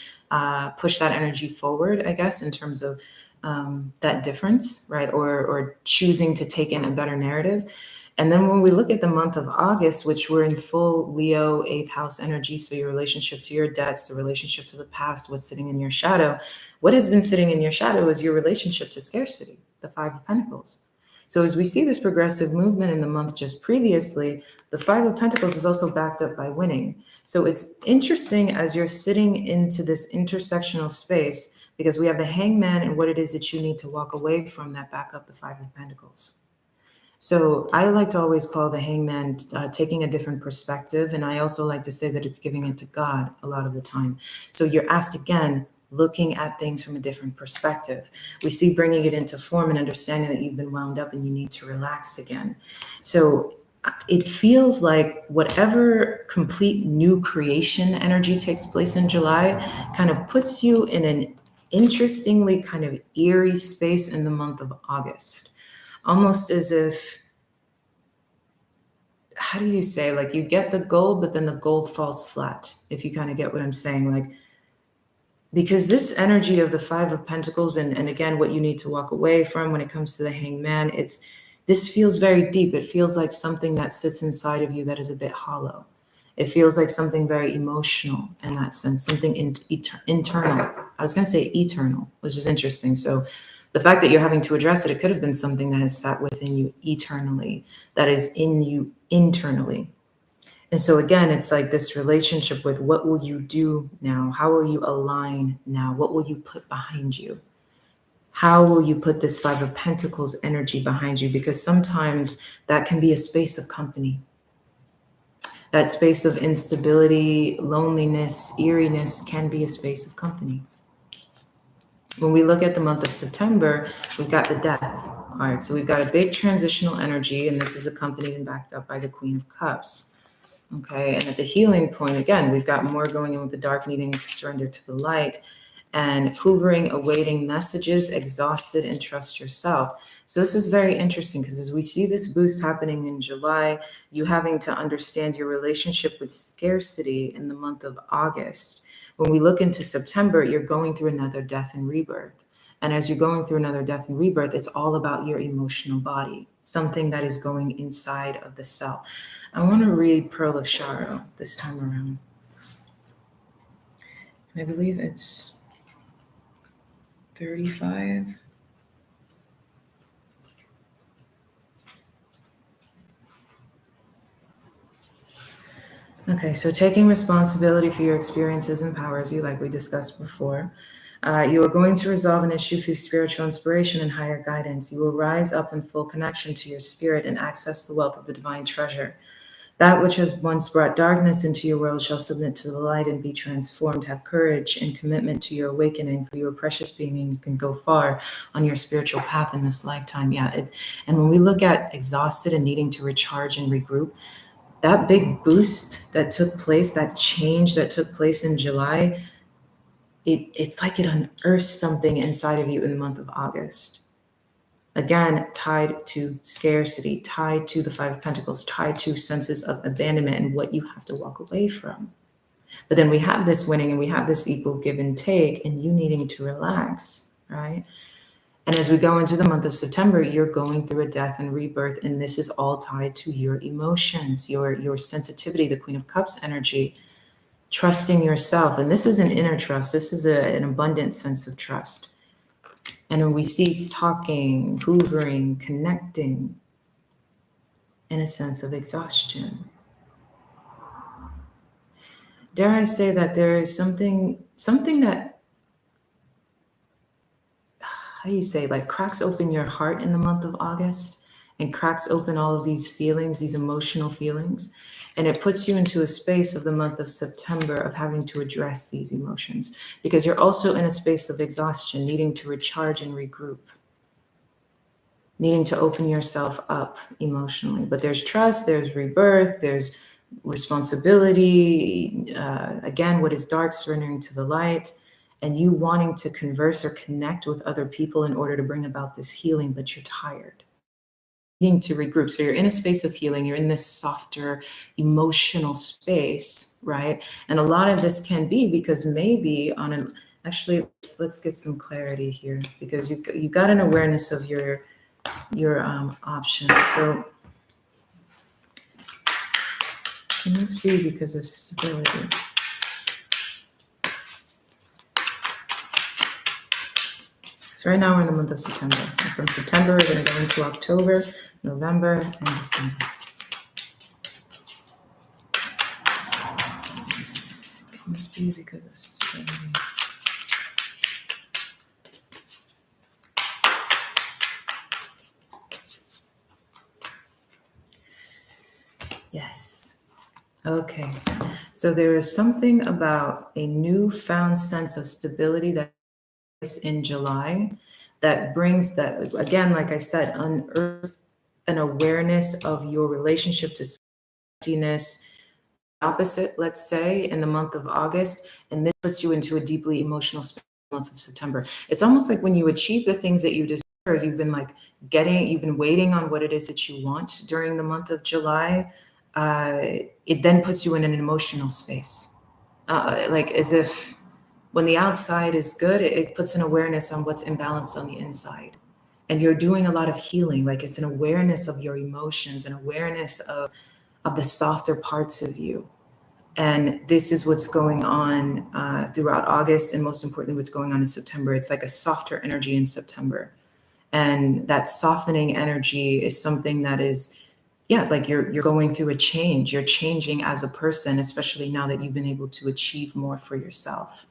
push that energy forward, I guess, in terms of that difference, right? Or choosing to take in a better narrative. And then when we look at the month of August, which we're in full Leo 8th house energy, so your relationship to your debts, the relationship to the past, what's sitting in your shadow, what has been sitting in your shadow is your relationship to scarcity, the Five of Pentacles. So as we see this progressive movement in the month just previously, the Five of Pentacles is also backed up by winning. So it's interesting as you're sitting into this intersectional space, because we have the Hangman and what it is that you need to walk away from that back up the Five of Pentacles. So I like to always call the Hangman taking a different perspective. And I also like to say that it's giving it to God a lot of the time. So you're asked again, looking at things from a different perspective. We see bringing it into form and understanding that you've been wound up and you need to relax again. So it feels like whatever complete new creation energy takes place in July kind of puts you in an interestingly kind of eerie space in the month of August. Almost as if, how do you say, like you get the gold, but then the gold falls flat, if you kind of get what I'm saying. Like, because this energy of the Five of Pentacles, and again, what you need to walk away from when it comes to the Hangman, this feels very deep. It feels like something that sits inside of you that is a bit hollow. It feels like something very emotional in that sense, something internal. I was going to say eternal, which is interesting. So the fact that you're having to address it could have been something that has sat within you eternally, that is in you internally. And so again, it's like this relationship with what will you do now? How will you align now? What will you put behind you? How will you put this Five of Pentacles energy behind you? Because sometimes that can be a space of company. That space of instability, loneliness, eeriness can be a space of company. When we look at the month of September, we've got the death card. So we've got a big transitional energy, and this is accompanied and backed up by the Queen of Cups. Okay, and at the healing point, again, we've got more going in with the dark, needing to surrender to the light, and hoovering, awaiting messages, exhausted, and trust yourself. So this is very interesting because as we see this boost happening in July, you having to understand your relationship with scarcity in the month of August. When we look into September, you're going through another death and rebirth. And as you're going through another death and rebirth, it's all about your emotional body, something that is going inside of the self. I want to read Pearl of Sorrow this time around. I believe it's 35. Okay, so taking responsibility for your experiences empowers you, like we discussed before. You are going to resolve an issue through spiritual inspiration and higher guidance. You will rise up in full connection to your spirit and access the wealth of the divine treasure. That which has once brought darkness into your world shall submit to the light and be transformed. Have courage and commitment to your awakening, for you are precious being and you can go far on your spiritual path in this lifetime. And when we look at exhausted and needing to recharge and regroup, that big boost that took place, that change that took place in July, it's like it unearths something inside of you in the month of August. Again, tied to scarcity, tied to the Five of Pentacles, tied to senses of abandonment and what you have to walk away from. But then we have this winning and we have this equal give and take and you needing to relax, right? And as we go into the month of September, you're going through a death and rebirth, and this is all tied to your emotions, your sensitivity, the Queen of Cups energy, trusting yourself. And this is an inner trust. This is an abundant sense of trust. And when we see talking, hoovering, connecting, and a sense of exhaustion. Dare I say that there is something that, how do you say, like cracks open your heart in the month of August and cracks open all of these feelings, these emotional feelings. And it puts you into a space of the month of September of having to address these emotions because you're also in a space of exhaustion, needing to recharge and regroup, needing to open yourself up emotionally. But there's trust, there's rebirth, there's responsibility. Again, what is dark, surrendering to the light. And you wanting to converse or connect with other people in order to bring about this healing, but you're tired, needing to regroup. So you're in a space of healing, you're in this softer emotional space, right? And a lot of this can be because maybe on an, actually, let's get some clarity here because you got an awareness of your options. So can this be because of stability? So right now we're in the month of September. And from September, we're going to go into October, November, and December. It must be because of stability. Yes. Okay. So there is something about a newfound sense of stability that in July that brings that, again, like I said, unearths an awareness of your relationship to emptiness, opposite, let's say, in the month of August, and this puts you into a deeply emotional space in the month of September. It's almost like when you achieve the things that you desire, you've been waiting on what it is that you want during the month of July. It then puts you in an emotional space, like as if when the outside is good, it puts an awareness on what's imbalanced on the inside. And you're doing a lot of healing, like it's an awareness of your emotions, an awareness of the softer parts of you. And this is what's going on throughout August, and most importantly, what's going on in September. It's like a softer energy in September. And that softening energy is something that is, like you're going through a change. You're changing as a person, especially now that you've been able to achieve more for yourself.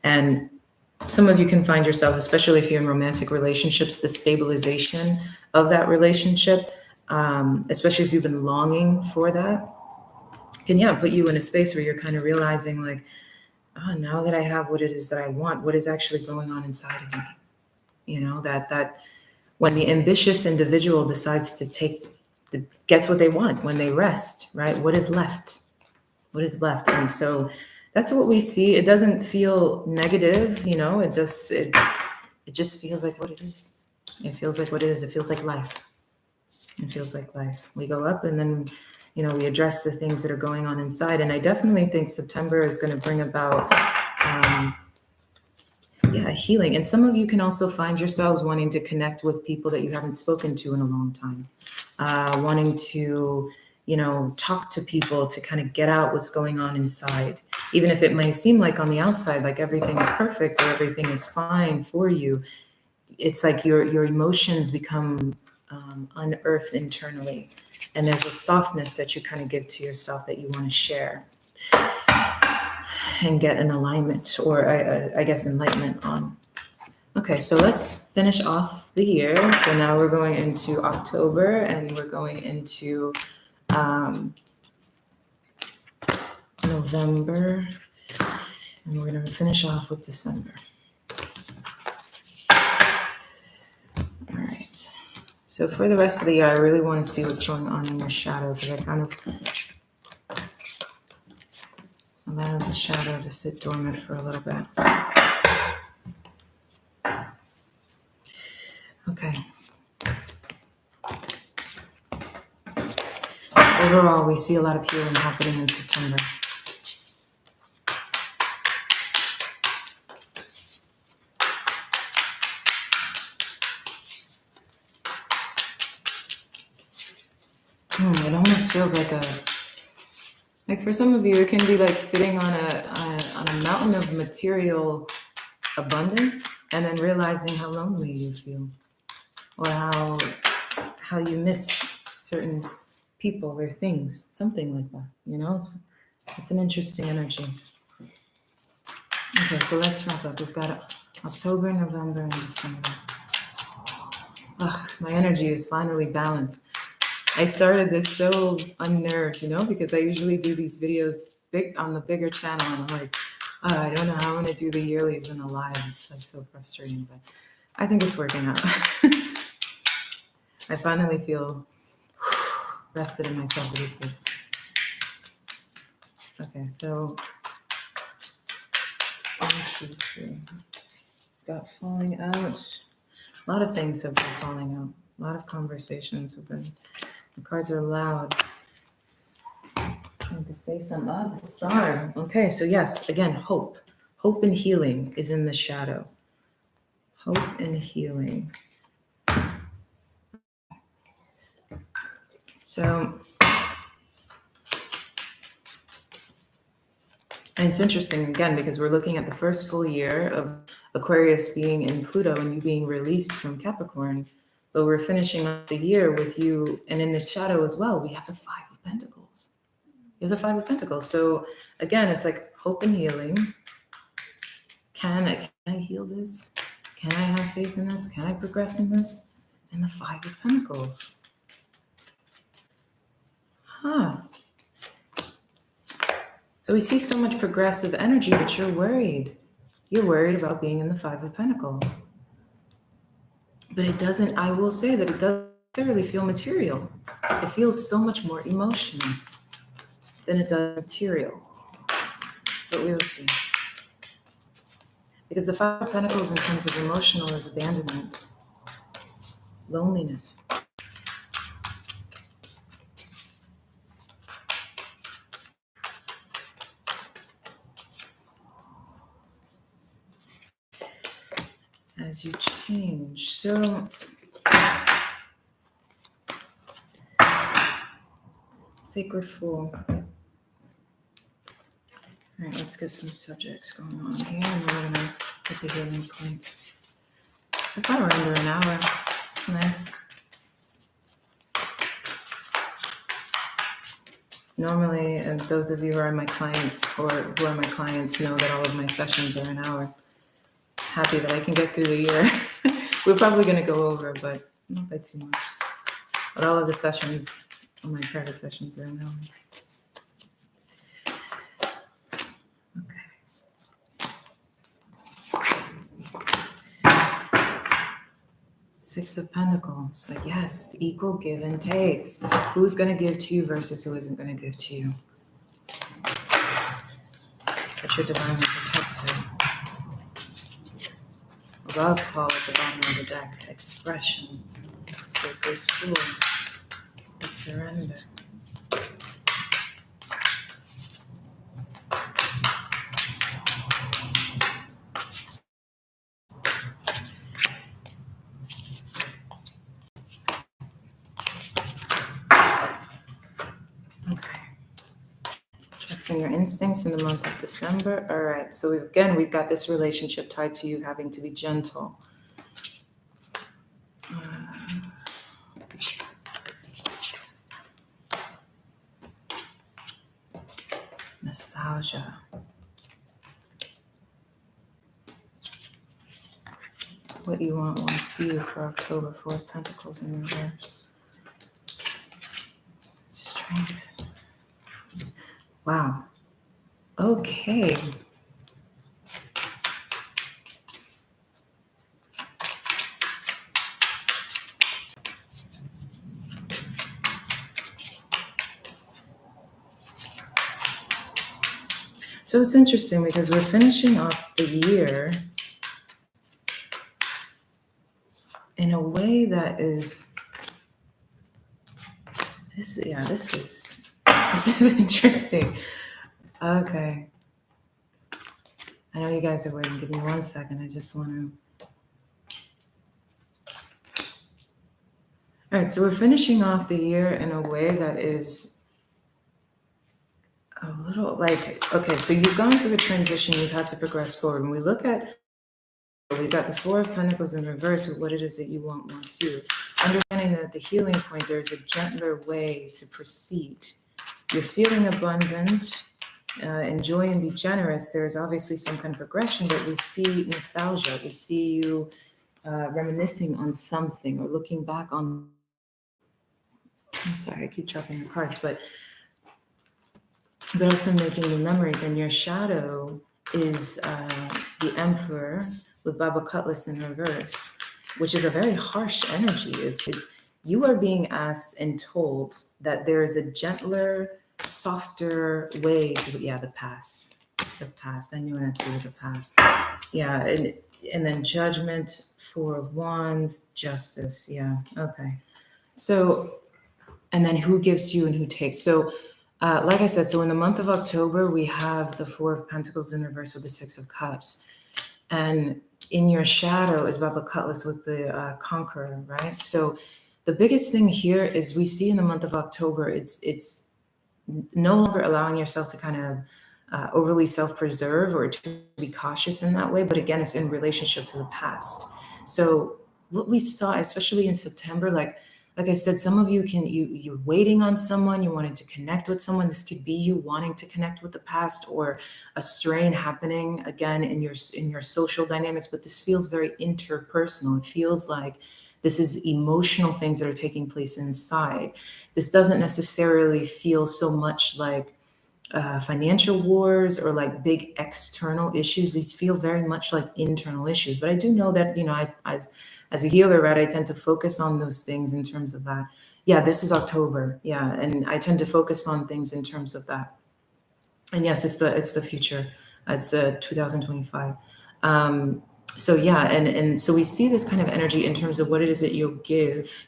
And some of you can find yourselves, especially if you're in romantic relationships, the stabilization of that relationship, especially if you've been longing for that, can put you in a space where you're kind of realizing like, now that I have what it is that I want, what is actually going on inside of me? That when the ambitious individual decides to gets what they want, when they rest, right? What is left? What is left? And so that's what we see. It doesn't feel negative, it just feels like what it is. It feels like what it is. It feels like life. It feels like life. We go up and then, we address the things that are going on inside. And I definitely think September is going to bring about, healing. And some of you can also find yourselves wanting to connect with people that you haven't spoken to in a long time, wanting to, talk to people to kind of get out what's going on inside. Even if it may seem like on the outside, like everything is perfect or everything is fine for you, it's like your emotions become unearthed internally. And there's a softness that you kind of give to yourself that you want to share and get an alignment or I guess enlightenment on. Okay, so let's finish off the year. So now we're going into October and we're going into November, and we're going to finish off with December. All right. So for the rest of the year, I really want to see what's going on in your shadow, because I kind of allow the shadow to sit dormant for a little bit. Okay. Overall, we see a lot of healing happening in September. It almost feels like for some of you, it can be like sitting on a mountain of material abundance and then realizing how lonely you feel, or how you miss certain people or things, something like that. It's an interesting energy. Okay, so let's wrap up. We've got October, November, and December. My energy is finally balanced. I started this so unnerved, because I usually do these videos big on the bigger channel, and I'm like, I don't know how I'm going to do the yearlies and the lives. It's like so frustrating, but I think it's working out. I finally feel rested in myself. It is good. Okay, so 1, 2, 3. Got falling out. A lot of things have been falling out. A lot of conversations have been. The cards are loud. Trying to say something. The star. Okay, so yes, again, hope. Hope and healing is in the shadow. Hope and healing. So, and it's interesting again because we're looking at the first full year of Aquarius being in Pluto and you being released from Capricorn, but we're finishing up the year with you, and in the shadow as well, we have the 5 of Pentacles. You have the 5 of Pentacles. So again, it's like hope and healing. Can I heal this? Can I have faith in this? Can I progress in this? And the 5 of Pentacles. So we see so much progressive energy, but you're worried. You're worried about being in the 5 of Pentacles. But it doesn't, I will say that it doesn't necessarily feel material. It feels so much more emotional than it does material. But we will see. Because the 5 of Pentacles in terms of emotional is abandonment, loneliness. As you change. So Sacred Fool. All right, let's get some subjects going on here, and then we're gonna hit the healing points. So far we're under an hour. It's nice. Normally, those of you who are my clients or who are my clients know that all of my sessions are an hour. Happy that I can get through the year. We're probably going to go over, but not by too much. But all of the sessions, all my private sessions are an hour. Okay. Six of Pentacles. Like, yes, equal give and takes. Who's going to give to you versus who isn't going to give to you? That you're divinely protected. Love call at the bottom of the deck. Expression. Sacred Fool. The surrender. Okay. Trusting your instincts in the month of December. All right. So we've got this relationship tied to you having to be gentle. Nostalgia. What you want wants you for October. Four of Pentacles in reverse. Strength. Wow. Okay. So it's interesting because we're finishing off the year in a way that is this is interesting. Okay. I know you guys are waiting. Give me 1 second. I just want to. All right, so we're finishing off the year in a way that is a little like, okay, so you've gone through a transition, you've had to progress forward. When we look at, we've got the Four of Pentacles in reverse with what it is that you want wants you. Understanding that at the healing point, there's a gentler way to proceed. You're feeling abundant, enjoy and be generous. There's obviously some kind of progression, but we see nostalgia. We see you reminiscing on something or looking back on. I'm sorry, I keep dropping the cards, but also making new memories. And your shadow is the Emperor with Baba Cutlass in reverse, which is a very harsh energy. You are being asked and told that there is a gentler, softer way to, the past. I knew I had to do with the past. Yeah, and then Judgment, Four of Wands, Justice. Yeah, okay. So, and then who gives to you and who takes. So, like I said, so in the month of October, we have the Four of Pentacles in reverse with the Six of Cups. And in your shadow is Baba Cutlass with the Conqueror, right? So the biggest thing here is we see in the month of October, it's no longer allowing yourself to kind of overly self-preserve or to be cautious in that way. But again, it's in relationship to the past. So what we saw, especially in September, like I said, some of you you're waiting on someone, you wanted to connect with someone. This could be you wanting to connect with the past or a strain happening again in your social dynamics, but this feels very interpersonal. It feels like this is emotional things that are taking place inside. This doesn't necessarily feel so much like financial wars or like big external issues. These feel very much like internal issues. But I do know that, as a healer, right, I tend to focus on those things in terms of that. Yeah, this is October. Yeah, and I tend to focus on things in terms of that. And yes, it's the future. It's 2025. So yeah, and so we see this kind of energy in terms of what it is that you'll give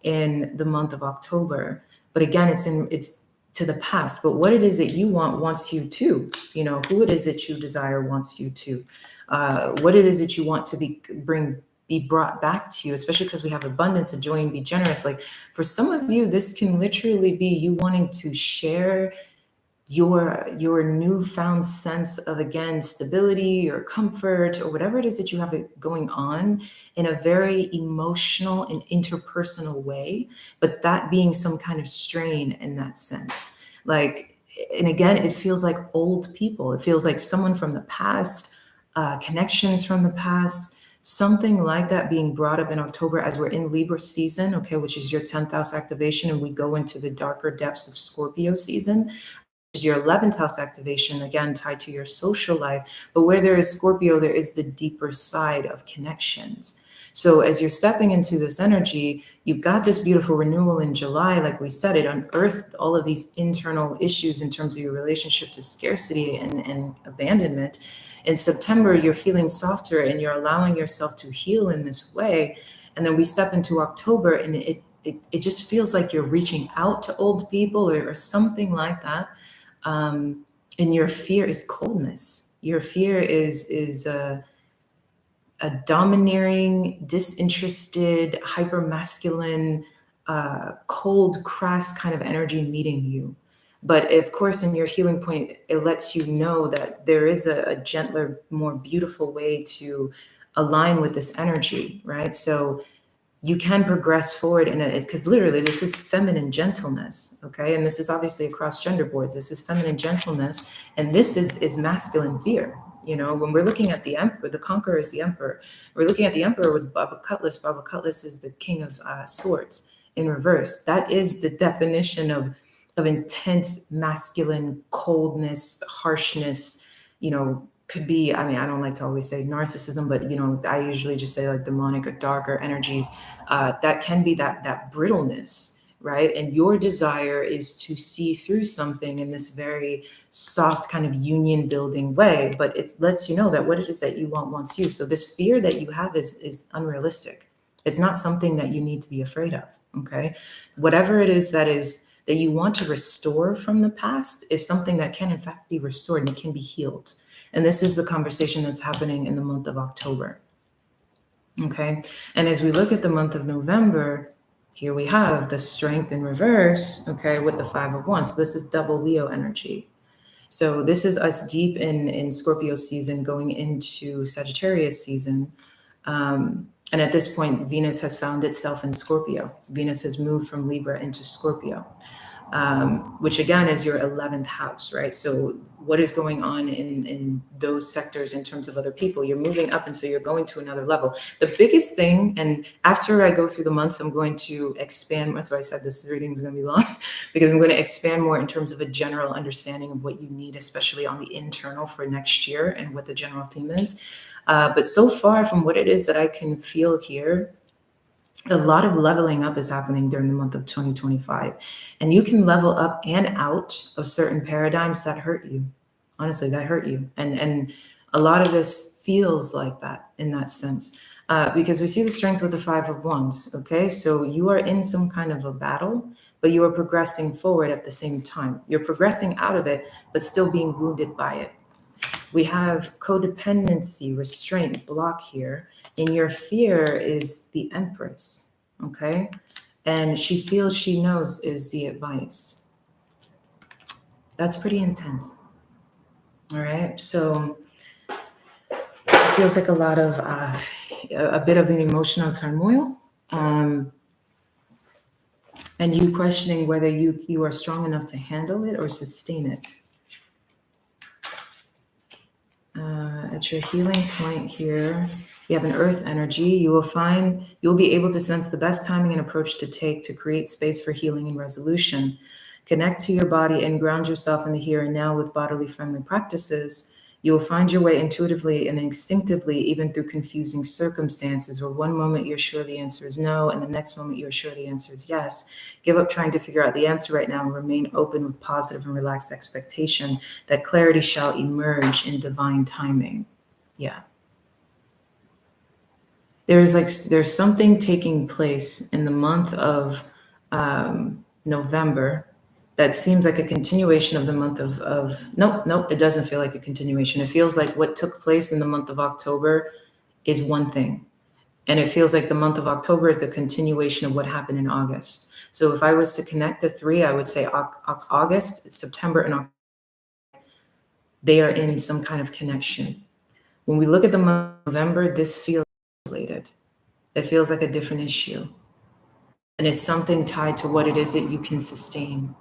in the month of October. But again, it's to the past. But what it is that you want wants you to. Who it is that you desire wants you to. What it is that you want to be brought back to you, especially because we have abundance and joy and be generous. Like for some of you, this can literally be you wanting to share your newfound sense of, again, stability or comfort or whatever it is that you have going on in a very emotional and interpersonal way, but that being some kind of strain in that sense. Like, and again, it feels like old people. It feels like someone from the past, connections from the past, something like that being brought up in October as we're in Libra season, okay, which is your 10th house activation, and we go into the darker depths of Scorpio season. Is your 11th house activation, again, tied to your social life. But where there is Scorpio, there is the deeper side of connections. So as you're stepping into this energy, you've got this beautiful renewal in July. Like we said, it unearthed all of these internal issues in terms of your relationship to scarcity and abandonment. In September, you're feeling softer and you're allowing yourself to heal in this way. And then we step into October, and it just feels like you're reaching out to old people or something like that. And your fear is coldness. Your fear is a domineering, disinterested, hyper-masculine, cold, crass kind of energy meeting you. But of course, in your healing point, it lets you know that there is a gentler, more beautiful way to align with this energy, right? So you can progress forward in it, because literally this is feminine gentleness, okay? And this is obviously across gender boards. This is feminine gentleness, and this is masculine fear. You know, when we're looking at the emperor, the conqueror is the emperor. We're looking at the emperor with Baba Cutlass. Baba Cutlass is the king of swords in reverse. That is the definition of intense masculine coldness, harshness, you know, could be, I mean, I don't like to always say narcissism, but, you know, I usually just say like demonic or darker energies. That can be that brittleness, right? And your desire is to see through something in this very soft kind of union building way, but it lets you know that what it is that you want wants you. So this fear that you have is unrealistic. It's not something that you need to be afraid of, okay? Whatever it is that you want to restore from the past is something that can in fact be restored and it can be healed. And this is the conversation that's happening in the month of October. Okay. And as we look at the month of November, here we have the strength in reverse, okay, with the 5 of Wands. So this is double Leo energy. So this is us deep in Scorpio season going into Sagittarius season. And at this point, Venus has found itself in Scorpio. So Venus has moved from Libra into Scorpio. Which again is your 11th house, right? So what is going on in those sectors in terms of other people? You're moving up, and so you're going to another level. The biggest thing, and after I go through the months, I'm going to expand. That's why I said this reading is going to be long, because I'm going to expand more in terms of a general understanding of what you need, especially on the internal for next year and what the general theme is. But so far from what it is that I can feel here, a lot of leveling up is happening during the month of 2025. And you can level up and out of certain paradigms that hurt you. Honestly, that hurt you. And a lot of this feels like that in that sense. Because we see the strength with the 5 of Wands, okay? So you are in some kind of a battle, but you are progressing forward at the same time. You're progressing out of it, but still being wounded by it. We have codependency, restraint, block here. And your fear is the Empress, okay? And she feels she knows is the advice. That's pretty intense. All right, so it feels like a lot of, a bit of an emotional turmoil. And you questioning whether you are strong enough to handle it or sustain it. At your healing point here, you have an earth energy. You'll be able to sense the best timing and approach to take to create space for healing and resolution. Connect to your body and ground yourself in the here and now with bodily friendly practices. You will find your way intuitively and instinctively, even through confusing circumstances, where one moment you're sure the answer is no, and the next moment you're sure the answer is yes. Give up trying to figure out the answer right now and remain open with positive and relaxed expectation that clarity shall emerge in divine timing. Yeah. There's something taking place in the month of November that seems like a continuation of the month of nope, it doesn't feel like a continuation. It feels like what took place in the month of October is one thing. And it feels like the month of October is a continuation of what happened in August. So if I was to connect the three, I would say August, September, and October, they are in some kind of connection. When we look at the month of November, this feels isolated. It feels like a different issue. And it's something tied to what it is that you can sustain.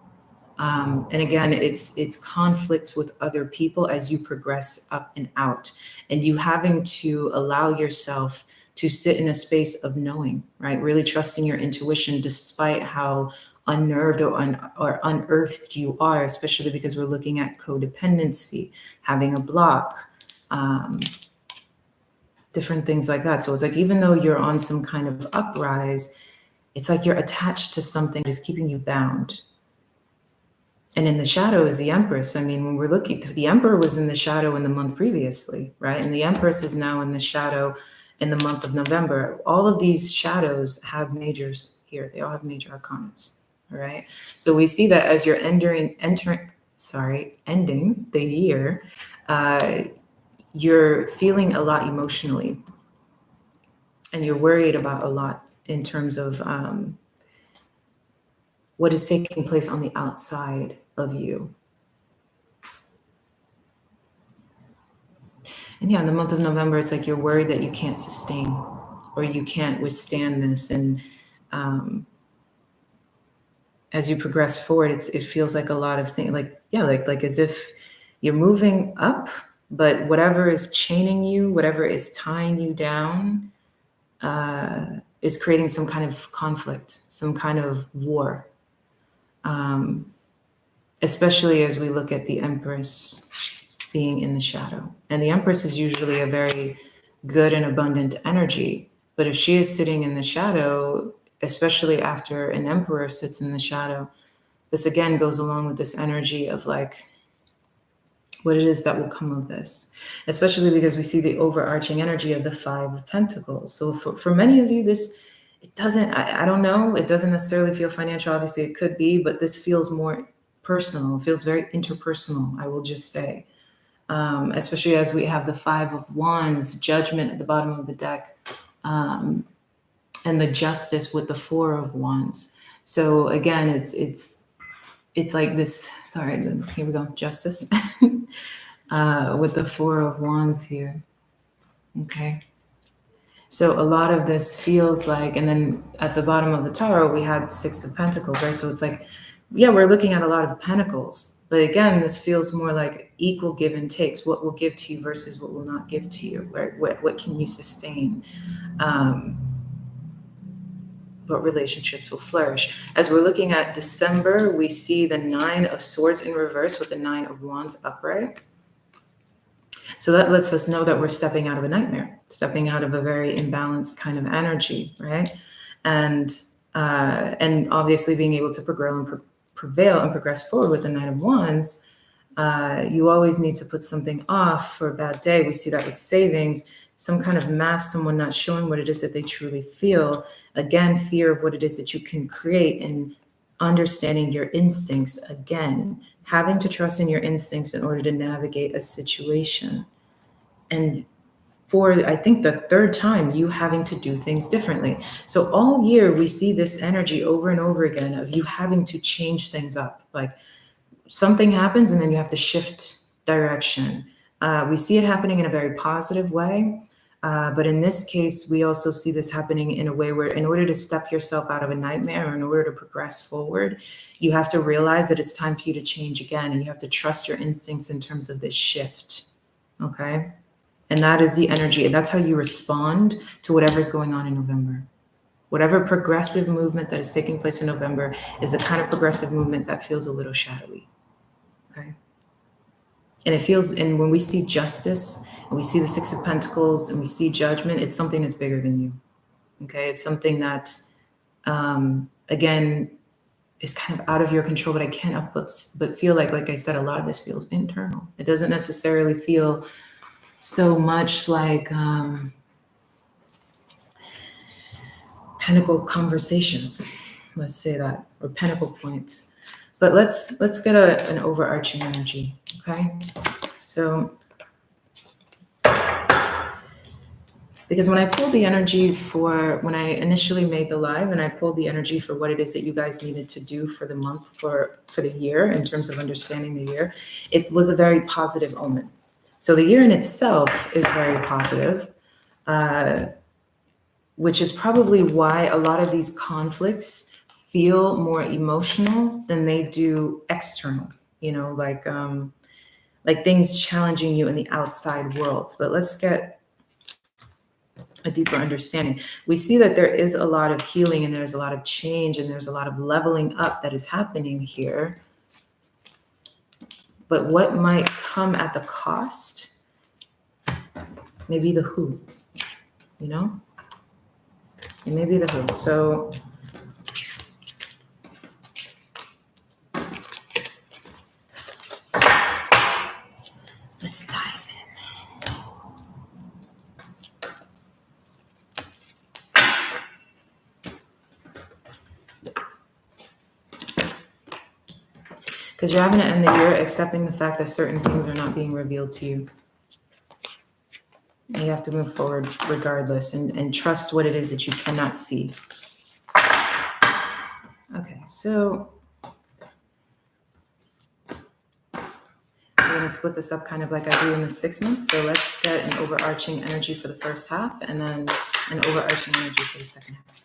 And again, it's conflicts with other people as you progress up and out, and you having to allow yourself to sit in a space of knowing, right? Really trusting your intuition, despite how unnerved or unearthed you are, especially because we're looking at codependency, having a block, different things like that. So it's like, even though you're on some kind of uprise, it's like you're attached to something that is keeping you bound. And in the shadow is the Empress. I mean, when we're looking, the Emperor was in the shadow in the month previously, right? And the Empress is now in the shadow in the month of November. All of these shadows have majors here. They all have major arcanas, all right? So we see that as you're ending the year, you're feeling a lot emotionally, and you're worried about a lot in terms of what is taking place on the outside of you. And yeah, in the month of November, it's like you're worried that you can't sustain or you can't withstand this. And as you progress forward, it feels like a lot of things, like as if you're moving up, but whatever is chaining you, whatever is tying you down, is creating some kind of conflict, some kind of war. Especially as we look at the Empress being in the shadow. And the Empress is usually a very good and abundant energy. But if she is sitting in the shadow, especially after an Emperor sits in the shadow, this again goes along with this energy of like what it is that will come of this, especially because we see the overarching energy of the Five of Pentacles. So for many of you, it doesn't, I don't know, it doesn't necessarily feel financial. Obviously it could be, but this feels more personal, feels very interpersonal, I will just say. Especially as we have the Five of Wands, Judgment at the bottom of the deck, and the Justice with the Four of Wands. So again, it's like this, sorry, here we go, Justice, with the Four of Wands here, okay? So a lot of this feels like, and then at the bottom of the tarot, we had Six of Pentacles, right? So it's like, yeah, we're looking at a lot of pentacles, but again, this feels more like equal give and takes. What will give to you versus what will not give to you, right? What can you sustain? What relationships will flourish? As we're looking at December, we see the Nine of Swords in reverse with the Nine of Wands upright. So that lets us know that we're stepping out of a nightmare, stepping out of a very imbalanced kind of energy, right? And obviously being able to prevail and progress forward with the Nine of Wands, you always need to put something off for a bad day. We see that with savings, some kind of mask, someone not showing what it is that they truly feel. Again, fear of what it is that you can create, and understanding your instincts, again, having to trust in your instincts in order to navigate a situation. And for, I think, the third time, you having to do things differently. So all year we see this energy over and over again of you having to change things up. Like something happens and then you have to shift direction. We see it happening in a very positive way. But in this case, we also see this happening in a way where in order to step yourself out of a nightmare or in order to progress forward, you have to realize that it's time for you to change again. And you have to trust your instincts in terms of this shift. Okay. And that is the energy. And that's how you respond to whatever's going on in November. Whatever progressive movement that is taking place in November is the kind of progressive movement that feels a little shadowy. Okay. And it feels, and when we see justice and we see the Six of Pentacles and we see judgment, it's something that's bigger than you. Okay. It's something that, again, is kind of out of your control, but I can't help but feel like I said, a lot of this feels internal. It doesn't necessarily feel so much like Pentacle conversations, let's say that, or Pentacle points. But let's get an overarching energy, okay? So, because when I pulled the energy when I initially made the live and I pulled the energy for what it is that you guys needed to do for the month, for the year, in terms of understanding the year, it was a very positive omen. So the year in itself is very positive, which is probably why a lot of these conflicts feel more emotional than they do external, like things challenging you in the outside world. But let's get a deeper understanding. We see that there is a lot of healing and there's a lot of change and there's a lot of leveling up that is happening here. But what might come at the cost? Maybe the who. you know? It may be the who. So let's dive in. Because you're having to end the year accepting the fact that certain things are not being revealed to you. And you have to move forward regardless and trust what it is that you cannot see. Okay, so we're going to split this up kind of like I do in the 6 months. So let's get an overarching energy for the first half and then an overarching energy for the second half.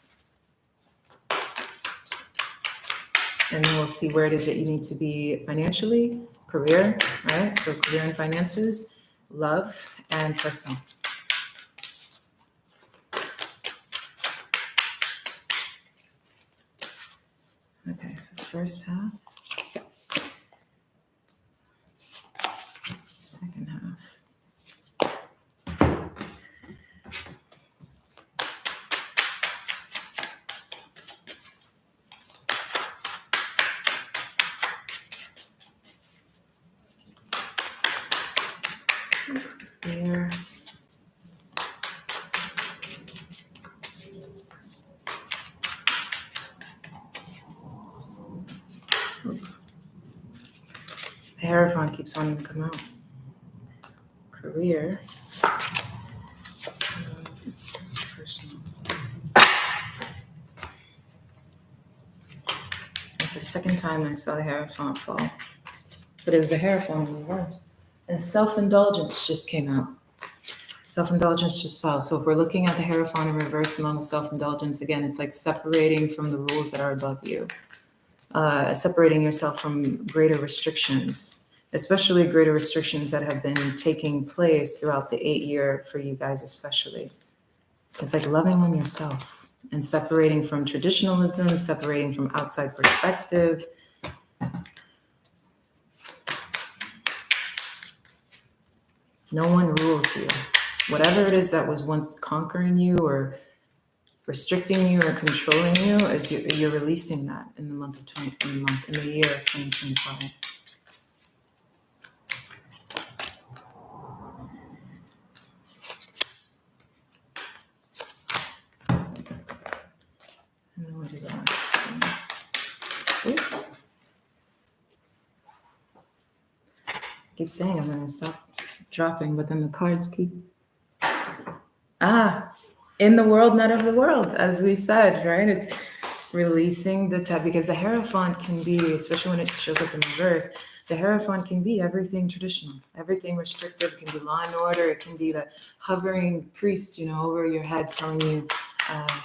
And then we'll see where it is that you need to be financially, career, right? So career and finances, love, and personal. Okay, so first half, second half. Here. The Hierophant keeps wanting to come out. Career. Personal. It's the second time I saw the Hierophant fall. But it was the Hierophant in reverse. And self-indulgence just came out. Self-indulgence just fell. So if we're looking at the Hierophant in reverse along with self-indulgence, again, it's like separating from the rules that are above you. Separating yourself from greater restrictions, especially greater restrictions that have been taking place throughout the 8-year for you guys especially. It's like loving on yourself and separating from traditionalism, separating from outside perspective. No one rules you. Whatever it is that was once conquering you or restricting you or controlling you, as you're releasing that in the month of in the year of 2025. And then we'll do the next thing. Ooh. I keep saying I'm going to stop dropping, but then the cards keep. In the world, not of the world, as we said, right? It's releasing the type, because the Hierophant can be, especially when it shows up in reverse, the Hierophant can be everything traditional, everything restrictive. It can be law and order. It can be the hovering priest, over your head telling you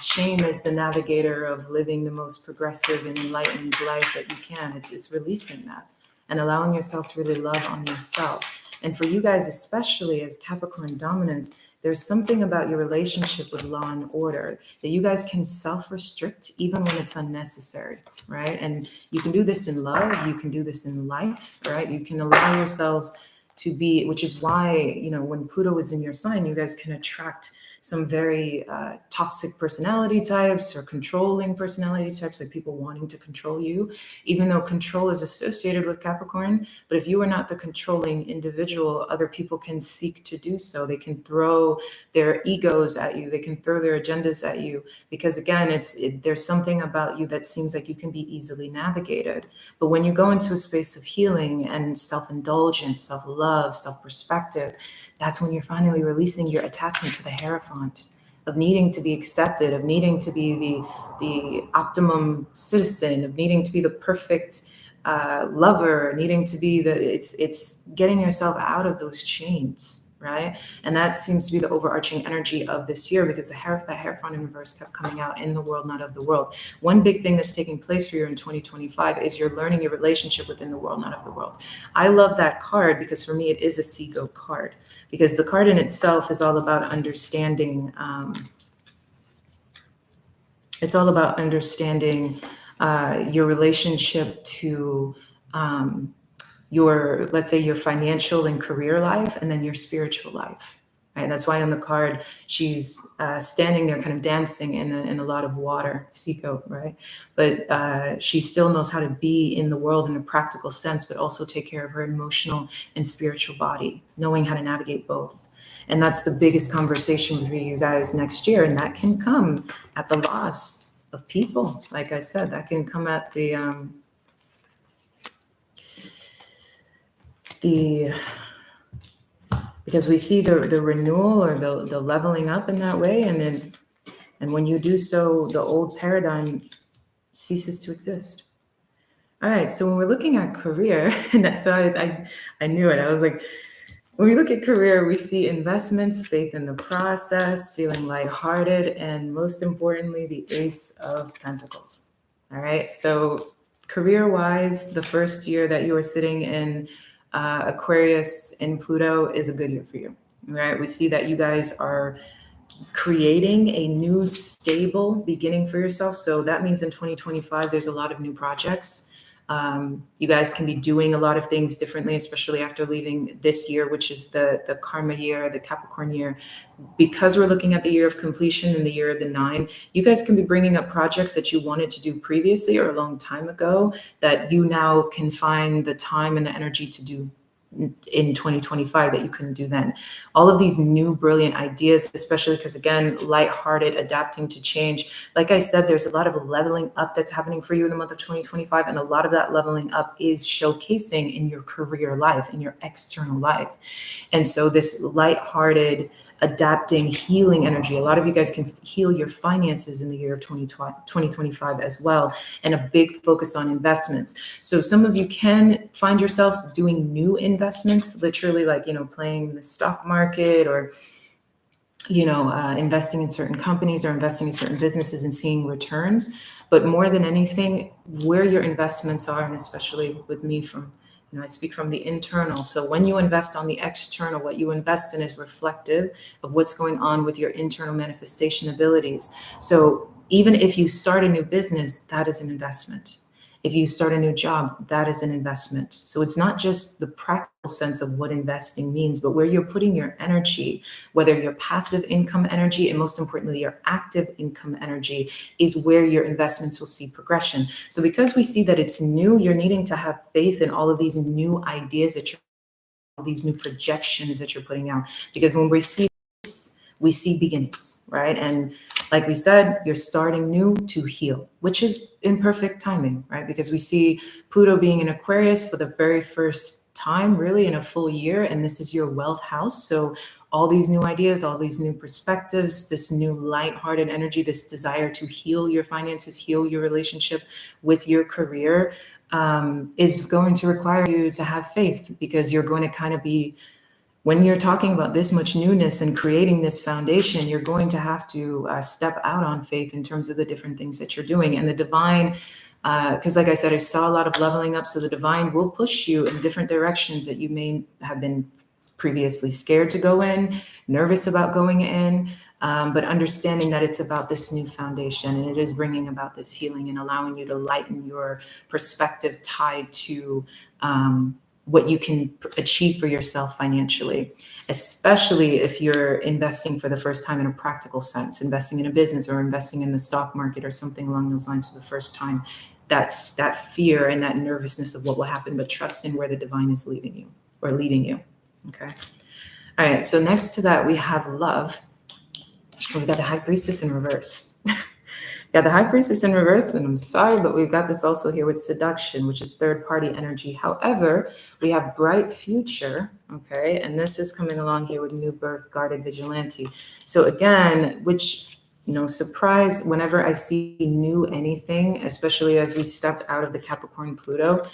shame is the navigator of living the most progressive and enlightened life that you can. It's releasing that and allowing yourself to really love on yourself. And for you guys, especially as Capricorn dominants, there's something about your relationship with law and order that you guys can self-restrict even when it's unnecessary, right? And you can do this in love, you can do this in life, right? You can allow yourselves to be, which is why, when Pluto is in your sign, you guys can attract some very toxic personality types or controlling personality types, like people wanting to control you, even though control is associated with Capricorn. But if you are not the controlling individual, other people can seek to do so. They can throw their egos at you. They can throw their agendas at you, because again, there's something about you that seems like you can be easily navigated. But when you go into a space of healing and self-indulgence, self-love, self-perspective, that's when you're finally releasing your attachment to the Hierophant, of needing to be accepted, of needing to be the optimum citizen, of needing to be the perfect lover, needing to be it's getting yourself out of those chains, right? And that seems to be the overarching energy of this year, because the Hierophant in reverse kept coming out, in the world, not of the world. One big thing that's taking place for you in 2025 is you're learning your relationship within the world, not of the world. I love that card because for me, it is a seagoat card, because the card in itself is all about understanding. It's all about understanding your relationship to let's say your financial and career life, and then your spiritual life. right? That's why on the card, she's standing there kind of dancing in a lot of water, sea goat, right? But she still knows how to be in the world in a practical sense, but also take care of her emotional and spiritual body, knowing how to navigate both. And that's the biggest conversation for you guys next year. And that can come at the loss of people. Like I said, that can come at the because we see the renewal or the leveling up in that way. And when you do so, the old paradigm ceases to exist. All right, so when we're looking at career, and so I knew it. I was like, when we look at career, we see investments, faith in the process, feeling lighthearted, and most importantly, the Ace of Pentacles. All right, so career-wise, the first year that you are sitting in Aquarius in Pluto is a good year for you. All right, we see that you guys are creating a new stable beginning for yourself. So that means in 2025, there's a lot of new projects. You guys can be doing a lot of things differently, especially after leaving this year, which is the karma year, the Capricorn year. Because we're looking at the year of completion and the year of the 9, you guys can be bringing up projects that you wanted to do previously or a long time ago that you now can find the time and the energy to do in 2025 that you couldn't do then. All of these new brilliant ideas, especially because, again, lighthearted, adapting to change. Like I said, there's a lot of leveling up that's happening for you in the month of 2025. And a lot of that leveling up is showcasing in your career life, in your external life. And so this lighthearted, adapting, healing energy. A lot of you guys can heal your finances in the year of 2025 as well, and a big focus on investments. So some of you can find yourselves doing new investments, literally like, playing the stock market or, investing in certain companies or investing in certain businesses and seeing returns. But more than anything, where your investments are, and especially with me I speak from the internal. So when you invest on the external, what you invest in is reflective of what's going on with your internal manifestation abilities. So even if you start a new business, that is an investment. If you start a new job, that is an investment. So it's not just the practical sense of what investing means, but where you're putting your energy, whether your passive income energy and most importantly, your active income energy is where your investments will see progression. So because we see that it's new, you're needing to have faith in all of these new ideas these new projections that you're putting out. Because when we see this, we see beginnings, right? And like we said, you're starting new to heal, which is in perfect timing, right? Because we see Pluto being in Aquarius for the very first time, really in a full year. And this is your wealth house. So all these new ideas, all these new perspectives, this new lighthearted energy, this desire to heal your finances, heal your relationship with your career, is going to require you to have faith, because you're going to kind of be, when you're talking about this much newness and creating this foundation, you're going to have to step out on faith in terms of the different things that you're doing. And the divine, because like I said, I saw a lot of leveling up. So the divine will push you in different directions that you may have been previously scared to go in, nervous about going in, but understanding that it's about this new foundation, and it is bringing about this healing and allowing you to lighten your perspective tied to what you can achieve for yourself financially, especially if you're investing for the first time in a practical sense, investing in a business or investing in the stock market or something along those lines for the first time. That's that fear and that nervousness of what will happen, but trust in where the divine is leading you or leading you. Okay. All right. So next to that, we have love. We got the High Priestess in reverse. Got the High Priestess in reverse, and I'm sorry, but we've got this also here with seduction, which is third-party energy. However, we have bright future, okay, and this is coming along here with new birth, guarded vigilante. So again, which, surprise, whenever I see new anything, especially as we stepped out of the Capricorn Pluto,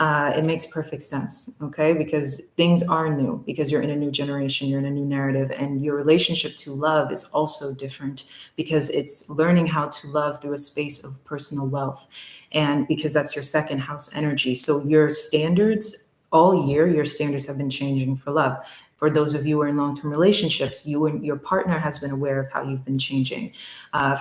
it makes perfect sense, okay? Because things are new, because you're in a new generation, you're in a new narrative, and your relationship to love is also different, because it's learning how to love through a space of personal wealth, and because that's your second house energy. So your standards, all year, your standards have been changing for love. For those of you who are in long-term relationships, you and your partner has been aware of how you've been changing.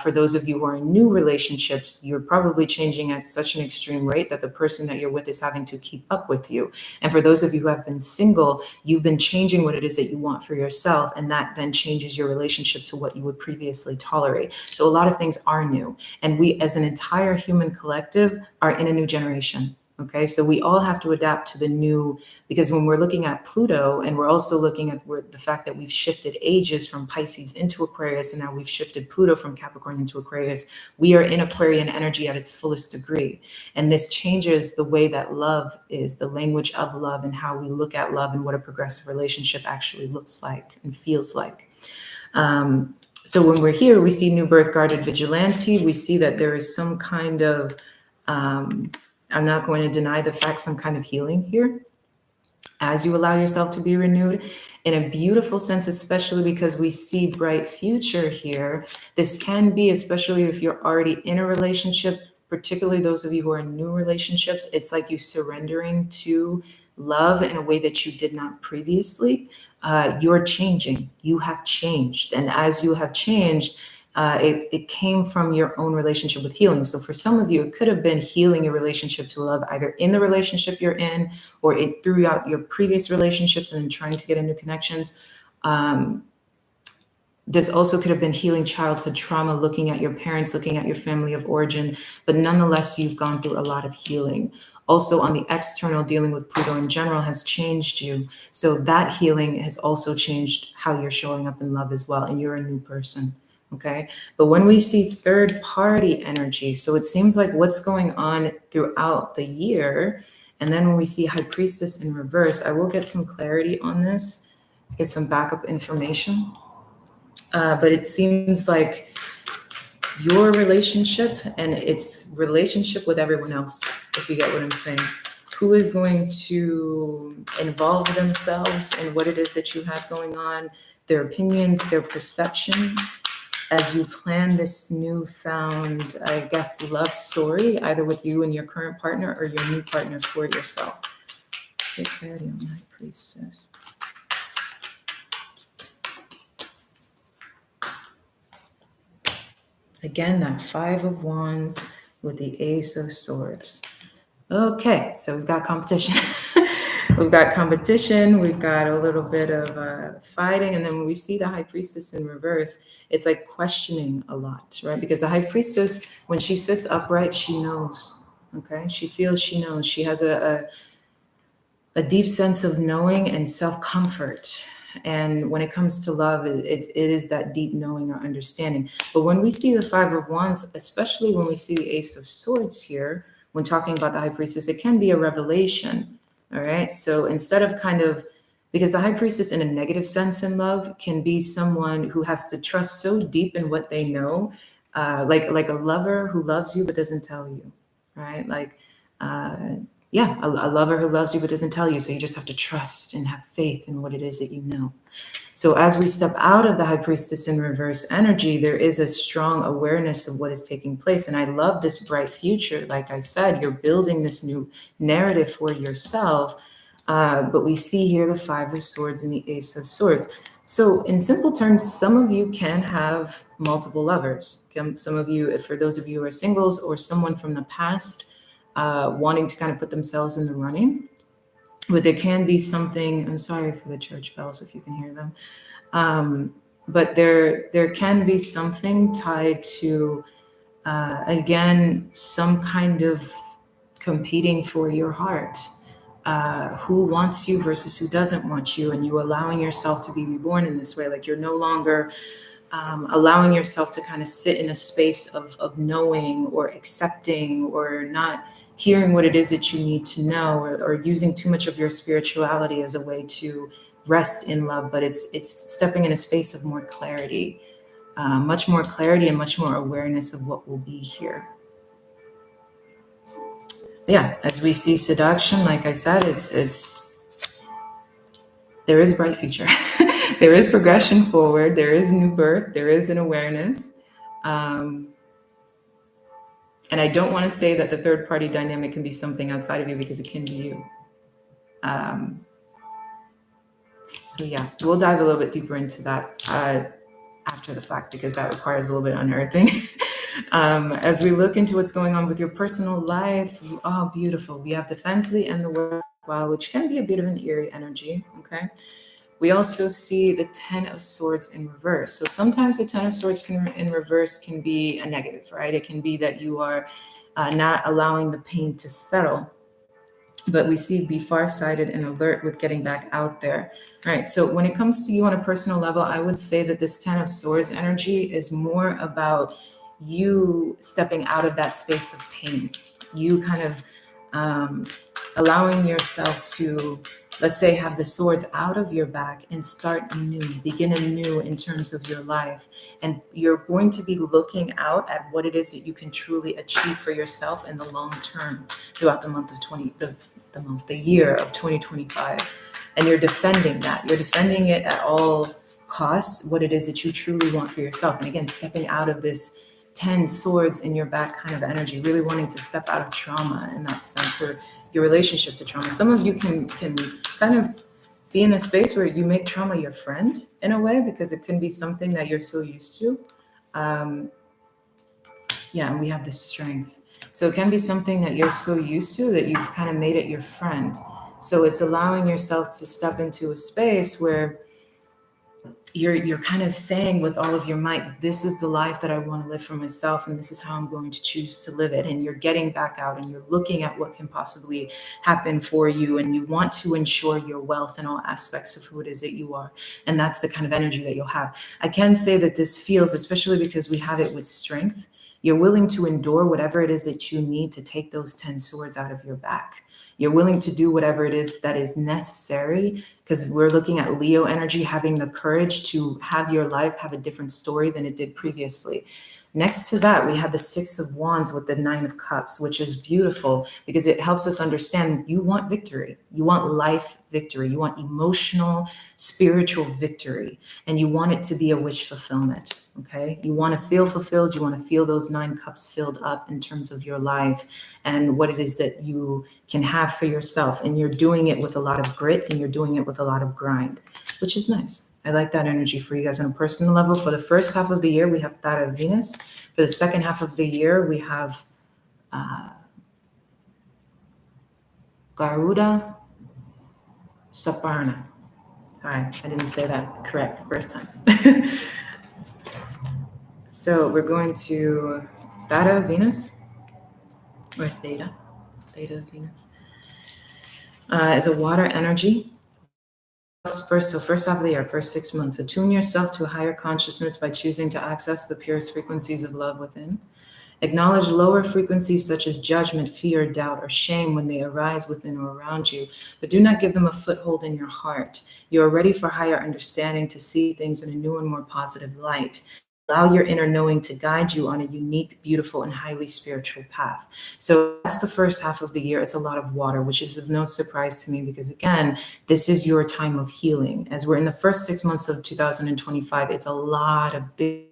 For those of you who are in new relationships, you're probably changing at such an extreme rate that the person that you're with is having to keep up with you. And for those of you who have been single, you've been changing what it is that you want for yourself, and that then changes your relationship to what you would previously tolerate. So a lot of things are new, and we as an entire human collective are in a new generation. Okay, so we all have to adapt to the new, because when we're looking at Pluto, and we're also looking at the fact that we've shifted ages from Pisces into Aquarius, and now we've shifted Pluto from Capricorn into Aquarius, we are in Aquarian energy at its fullest degree. And this changes the way that love is, the language of love, and how we look at love, and what a progressive relationship actually looks like and feels like. So when we're here, we see new birth guarded vigilante. We see that there is some kind of, I'm not going to deny the fact, some kind of healing here as you allow yourself to be renewed in a beautiful sense, especially because we see bright future here. This can be, especially if you're already in a relationship, particularly those of you who are in new relationships, it's like you surrendering to love in a way that you did not previously. You're changing. You have changed. And as you have changed, it came from your own relationship with healing. So for some of you, it could have been healing your relationship to love, either in the relationship you're in, or it throughout your previous relationships and trying to get into connections. This also could have been healing childhood trauma, looking at your parents, looking at your family of origin, but nonetheless, you've gone through a lot of healing. Also on the external, dealing with Pluto in general has changed you. So that healing has also changed how you're showing up in love as well, and you're a new person. Okay. But when we see third party energy, so it seems like what's going on throughout the year. And then when we see High Priestess in reverse, I will get some clarity on this, to get some backup information. But it seems like your relationship and its relationship with everyone else, if you get what I'm saying, who is going to involve themselves in what it is that you have going on, their opinions, their perceptions, as you plan this newfound, I guess, love story, either with you and your current partner or your new partner for yourself. Let's get clarity on High Priestess. Again, that Five of Wands with the Ace of Swords. Okay, so we've got competition. We've got competition. We've got a little bit of fighting. And then when we see the High Priestess in reverse, it's like questioning a lot, right? Because the High Priestess, when she sits upright, she knows, okay? She feels she knows. She has a deep sense of knowing and self-comfort. And when it comes to love, it is that deep knowing or understanding. But when we see the Five of Wands, especially when we see the Ace of Swords here, when talking about the High Priestess, it can be a revelation. All right. So instead of because the High Priestess in a negative sense in love can be someone who has to trust so deep in what they know, like a lover who loves you but doesn't tell you, right? Like, yeah, a lover who loves you but doesn't tell you. So you just have to trust and have faith in what it is that you know. So as we step out of the High Priestess in reverse energy, there is a strong awareness of what is taking place. And I love this bright future. Like I said, you're building this new narrative for yourself. But we see here the Five of Swords and the Ace of Swords. So in simple terms, some of you can have multiple lovers. Some of you, for those of you who are singles or someone from the past, wanting to kind of put themselves in the running. But there can be something, I'm sorry for the church bells if you can hear them. But there can be something tied to, again, some kind of competing for your heart. Who wants you versus who doesn't want you, and you allowing yourself to be reborn in this way. Like you're no longer allowing yourself to kind of sit in a space of knowing or accepting or not hearing what it is that you need to know, or using too much of your spirituality as a way to rest in love. But it's stepping in a space of more clarity, much more clarity and much more awareness of what will be here. Yeah, as we see seduction, like I said, there is a bright future. There is progression forward. There is new birth. There is an awareness. And I don't want to say that the third party dynamic can be something outside of you, because it can be you. So yeah, we'll dive a little bit deeper into that after the fact, because that requires a little bit of unearthing. As we look into what's going on with your personal life, beautiful. We have the fantasy and the world, well, which can be a bit of an eerie energy. Okay. We also see the Ten of Swords in reverse. So sometimes the Ten of Swords in reverse can be a negative, right? It can be that you are not allowing the pain to settle. But we see be farsighted and alert with getting back out there. Right. So when it comes to you on a personal level, I would say that this Ten of Swords energy is more about you stepping out of that space of pain. You kind of allowing yourself to, let's say, have the swords out of your back and start anew, begin anew in terms of your life. And you're going to be looking out at what it is that you can truly achieve for yourself in the long term throughout the month of the year of 2025. And you're defending that. You're defending it at all costs, what it is that you truly want for yourself. And again, stepping out of this 10 swords in your back kind of energy, really wanting to step out of trauma in that sense, or your relationship to trauma. Some of you can kind of be in a space where you make trauma your friend in a way, because it can be something that you're so used to. And we have this strength. So it can be something that you're so used to that you've kind of made it your friend. So it's allowing yourself to step into a space where you're kind of saying with all of your might, this is the life that I want to live for myself, and this is how I'm going to choose to live it. And you're getting back out and you're looking at what can possibly happen for you, and you want to ensure your wealth in all aspects of who it is that you are. And that's the kind of energy that you'll have. I can say that this feels, especially because we have it with strength, you're willing to endure whatever it is that you need to take those 10 swords out of your back. You're willing to do whatever it is that is necessary, because we're looking at Leo energy, having the courage to have your life have a different story than it did previously. Next to that, we have the Six of Wands with the Nine of Cups, which is beautiful because it helps us understand you want victory. You want life victory. You want emotional, spiritual victory. And you want it to be a wish fulfillment, okay? You want to feel fulfilled. You want to feel those 9 cups filled up in terms of your life and what it is that you can have for yourself. And you're doing it with a lot of grit, and you're doing it with a lot of grind, which is nice. I like that energy for you guys on a personal level. For the first half of the year, we have that of Venus. For the second half of the year, we have Garuda Saparna. Sorry, I didn't say that correct the first time. So we're going to Theta of Venus, or Theta of Venus. Is a water energy. First half of the year, first 6 months, attune yourself to a higher consciousness by choosing to access the purest frequencies of love within. Acknowledge lower frequencies such as judgment, fear, doubt, or shame when they arise within or around you, but do not give them a foothold in your heart. You are ready for higher understanding, to see things in a new and more positive light. Allow your inner knowing to guide you on a unique, beautiful, and highly spiritual path. So that's the first half of the year. It's a lot of water, which is of no surprise to me because, again, this is your time of healing. As we're in the first 6 months of 2025, it's a lot of big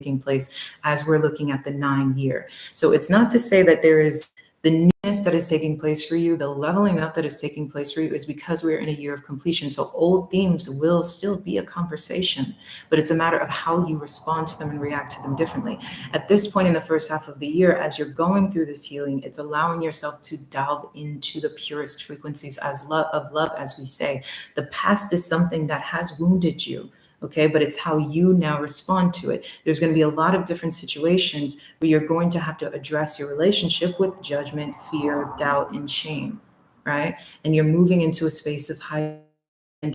taking place as we're looking at the 9 year. So it's not to say that there is the newness that is taking place for you, the leveling up that is taking place for you is because we're in a year of completion. So old themes will still be a conversation, but it's a matter of how you respond to them and react to them differently. At this point in the first half of the year, as you're going through this healing, it's allowing yourself to delve into the purest frequencies of love, as we say. The past is something that has wounded you. Okay, but it's how you now respond to it. There's going to be a lot of different situations where you're going to have to address your relationship with judgment, fear, doubt, and shame, right? And you're moving into a space of high to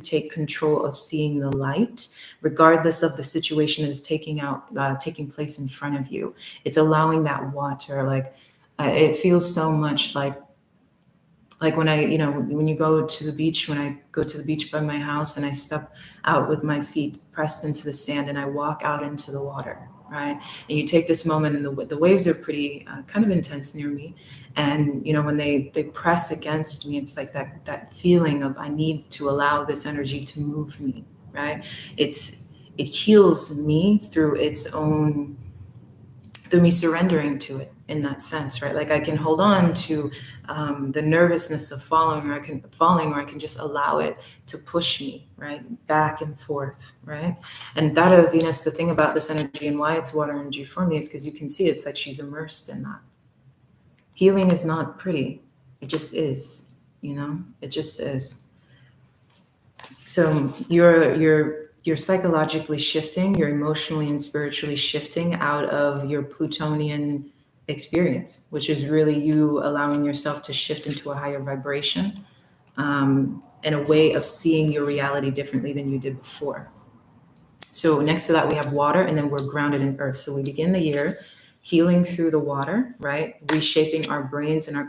take control of seeing the light, regardless of the situation that is taking place in front of you. It's allowing that water, it feels so much like when when you go to the beach, when I go to the beach by my house and I step out with my feet pressed into the sand and I walk out into the water, right? And you take this moment, and the waves are pretty kind of intense near me. And, when they press against me, it's like that feeling of I need to allow this energy to move me, right? It heals me through me surrendering to it. in that sense, right? Like I can hold on to the nervousness of falling, or I can just allow it to push me, right, back and forth, right? And that of Venus, the thing about this energy and why it's water energy for me is because you can see it's like she's immersed in that. Healing is not pretty. It just is, you know, it just is. So you're psychologically shifting, you're emotionally and spiritually shifting out of your Plutonian experience, which is really you allowing yourself to shift into a higher vibration, and a way of seeing your reality differently than you did before. So next to that, we have water, and then we're grounded in earth. So we begin the year healing through the water, right? Reshaping our brains and our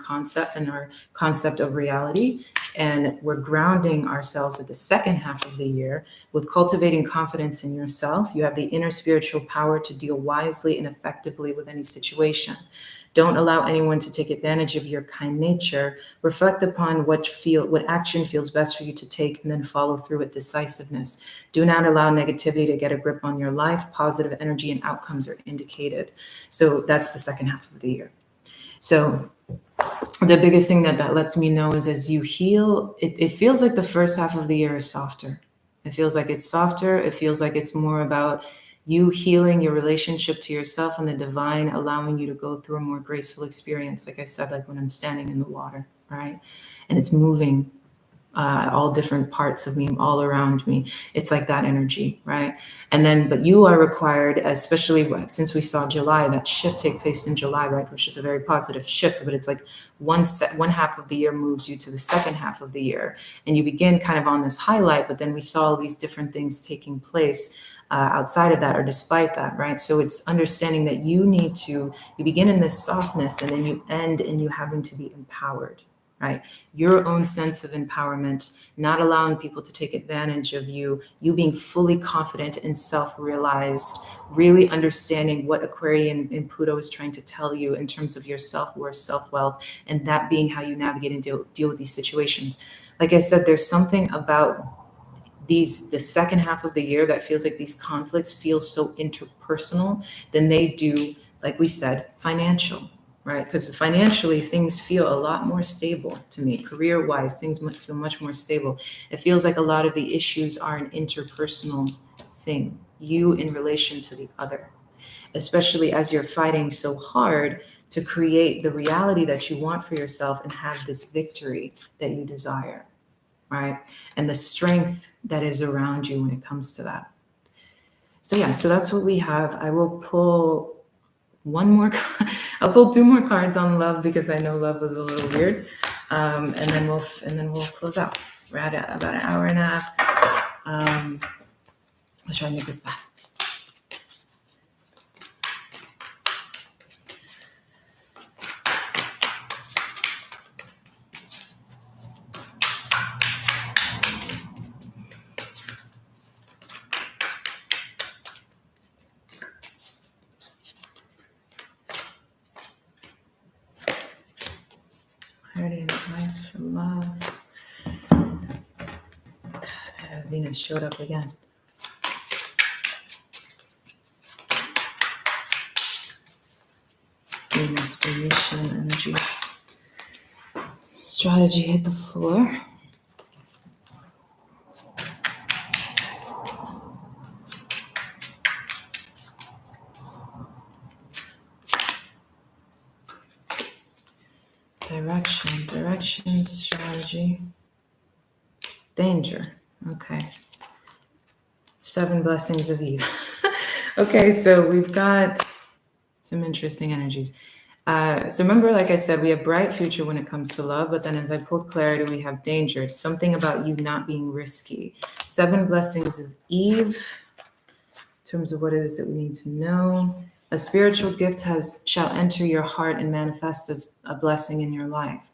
concept of reality. And we're grounding ourselves at the second half of the year with cultivating confidence in yourself. You have the inner spiritual power to deal wisely and effectively with any situation. Don't allow anyone to take advantage of your kind nature. Reflect upon what action feels best for you to take, and then follow through with decisiveness. Do not allow negativity to get a grip on your life. Positive energy and outcomes are indicated. So that's the second half of the year. So the biggest thing that lets me know is as you heal, it feels like the first half of the year is softer. It feels like it's softer. It feels like it's more about you healing your relationship to yourself and the divine, allowing you to go through a more graceful experience. Like I said, like when I'm standing in the water, right? And it's moving all different parts of me, all around me. It's like that energy, right? And then, but you are required, especially since we saw July, that shift take place in July, right? Which is a very positive shift, but it's like one half of the year moves you to the second half of the year. And you begin kind of on this highlight, but then we saw all these different things taking place outside of that or despite that, right? So it's understanding that you begin in this softness and then you end in you having to be empowered, right? Your own sense of empowerment, not allowing people to take advantage of you, you being fully confident and self-realized, really understanding what Aquarian and Pluto is trying to tell you in terms of your self-worth, self-wealth, and that being how you navigate and deal with these situations. Like I said, there's something about the second half of the year that feels like these conflicts feel so interpersonal than they do, like we said, financial, right? Because financially things feel a lot more stable to me. Career-wise, things feel much more stable. It feels like a lot of the issues are an interpersonal thing, you in relation to the other, especially as you're fighting so hard to create the reality that you want for yourself and have this victory that you desire, right? And the strength that is around you when it comes to that. So yeah, so that's what we have. I will pull I'll pull two more cards on love because I know love was a little weird, and then we'll close out. We're at about an hour and a half. I'll try and make this fast. Clarity and advice for love. Venus showed up again. Venus, Venetian energy. Strategy hit the floor. Direction, strategy, danger. Okay. 7 blessings of Eve. Okay, so we've got some interesting energies. So remember, like I said, we have bright future when it comes to love, but then as I pulled clarity, we have danger. Something about you not being risky. 7 blessings of Eve, in terms of what it is that we need to know. A spiritual gift shall enter your heart and manifest as a blessing in your life.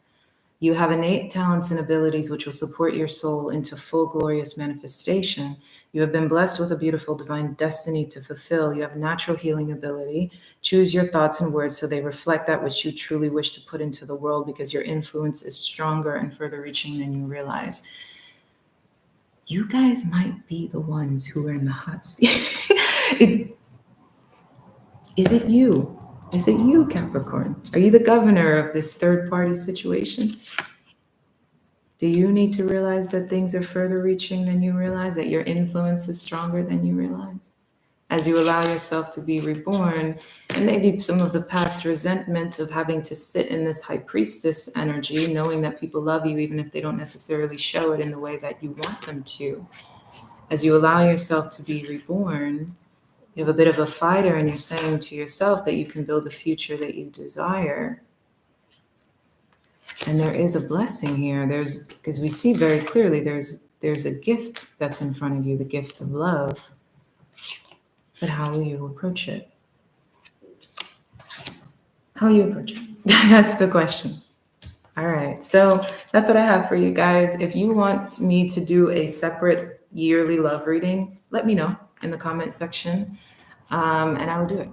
You have innate talents and abilities which will support your soul into full glorious manifestation. You have been blessed with a beautiful divine destiny to fulfill. You have natural healing ability. Choose your thoughts and words so they reflect that which you truly wish to put into the world, because your influence is stronger and further reaching than you realize. You guys might be the ones who are in the hot seat. Is it you? Is it you, Capricorn? Are you the governor of this third-party situation? Do you need to realize that things are further reaching than you realize, that your influence is stronger than you realize? As you allow yourself to be reborn, and maybe some of the past resentment of having to sit in this high priestess energy, knowing that people love you even if they don't necessarily show it in the way that you want them to. As you allow yourself to be reborn, you have a bit of a fighter and you're saying to yourself that you can build the future that you desire. And there is a blessing here. Because we see very clearly there's a gift that's in front of you, the gift of love. But how will you approach it? How you approach it? That's the question. All right. So that's what I have for you guys. If you want me to do a separate yearly love reading, let me know in the comment section, and I will do it.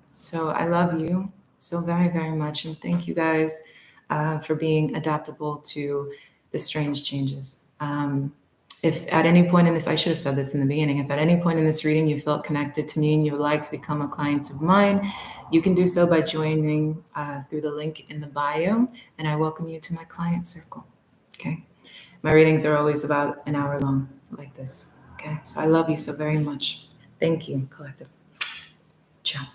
So I love you so very, very much. And thank you guys for being adaptable to the strange changes. If at any point in this, I should have said this in the beginning, if at any point in this reading you felt connected to me and you would like to become a client of mine, you can do so by joining through the link in the bio, and I welcome you to my client circle. Okay. My readings are always about an hour long like this. Okay. So I love you so very much. Thank you, collective. Ciao.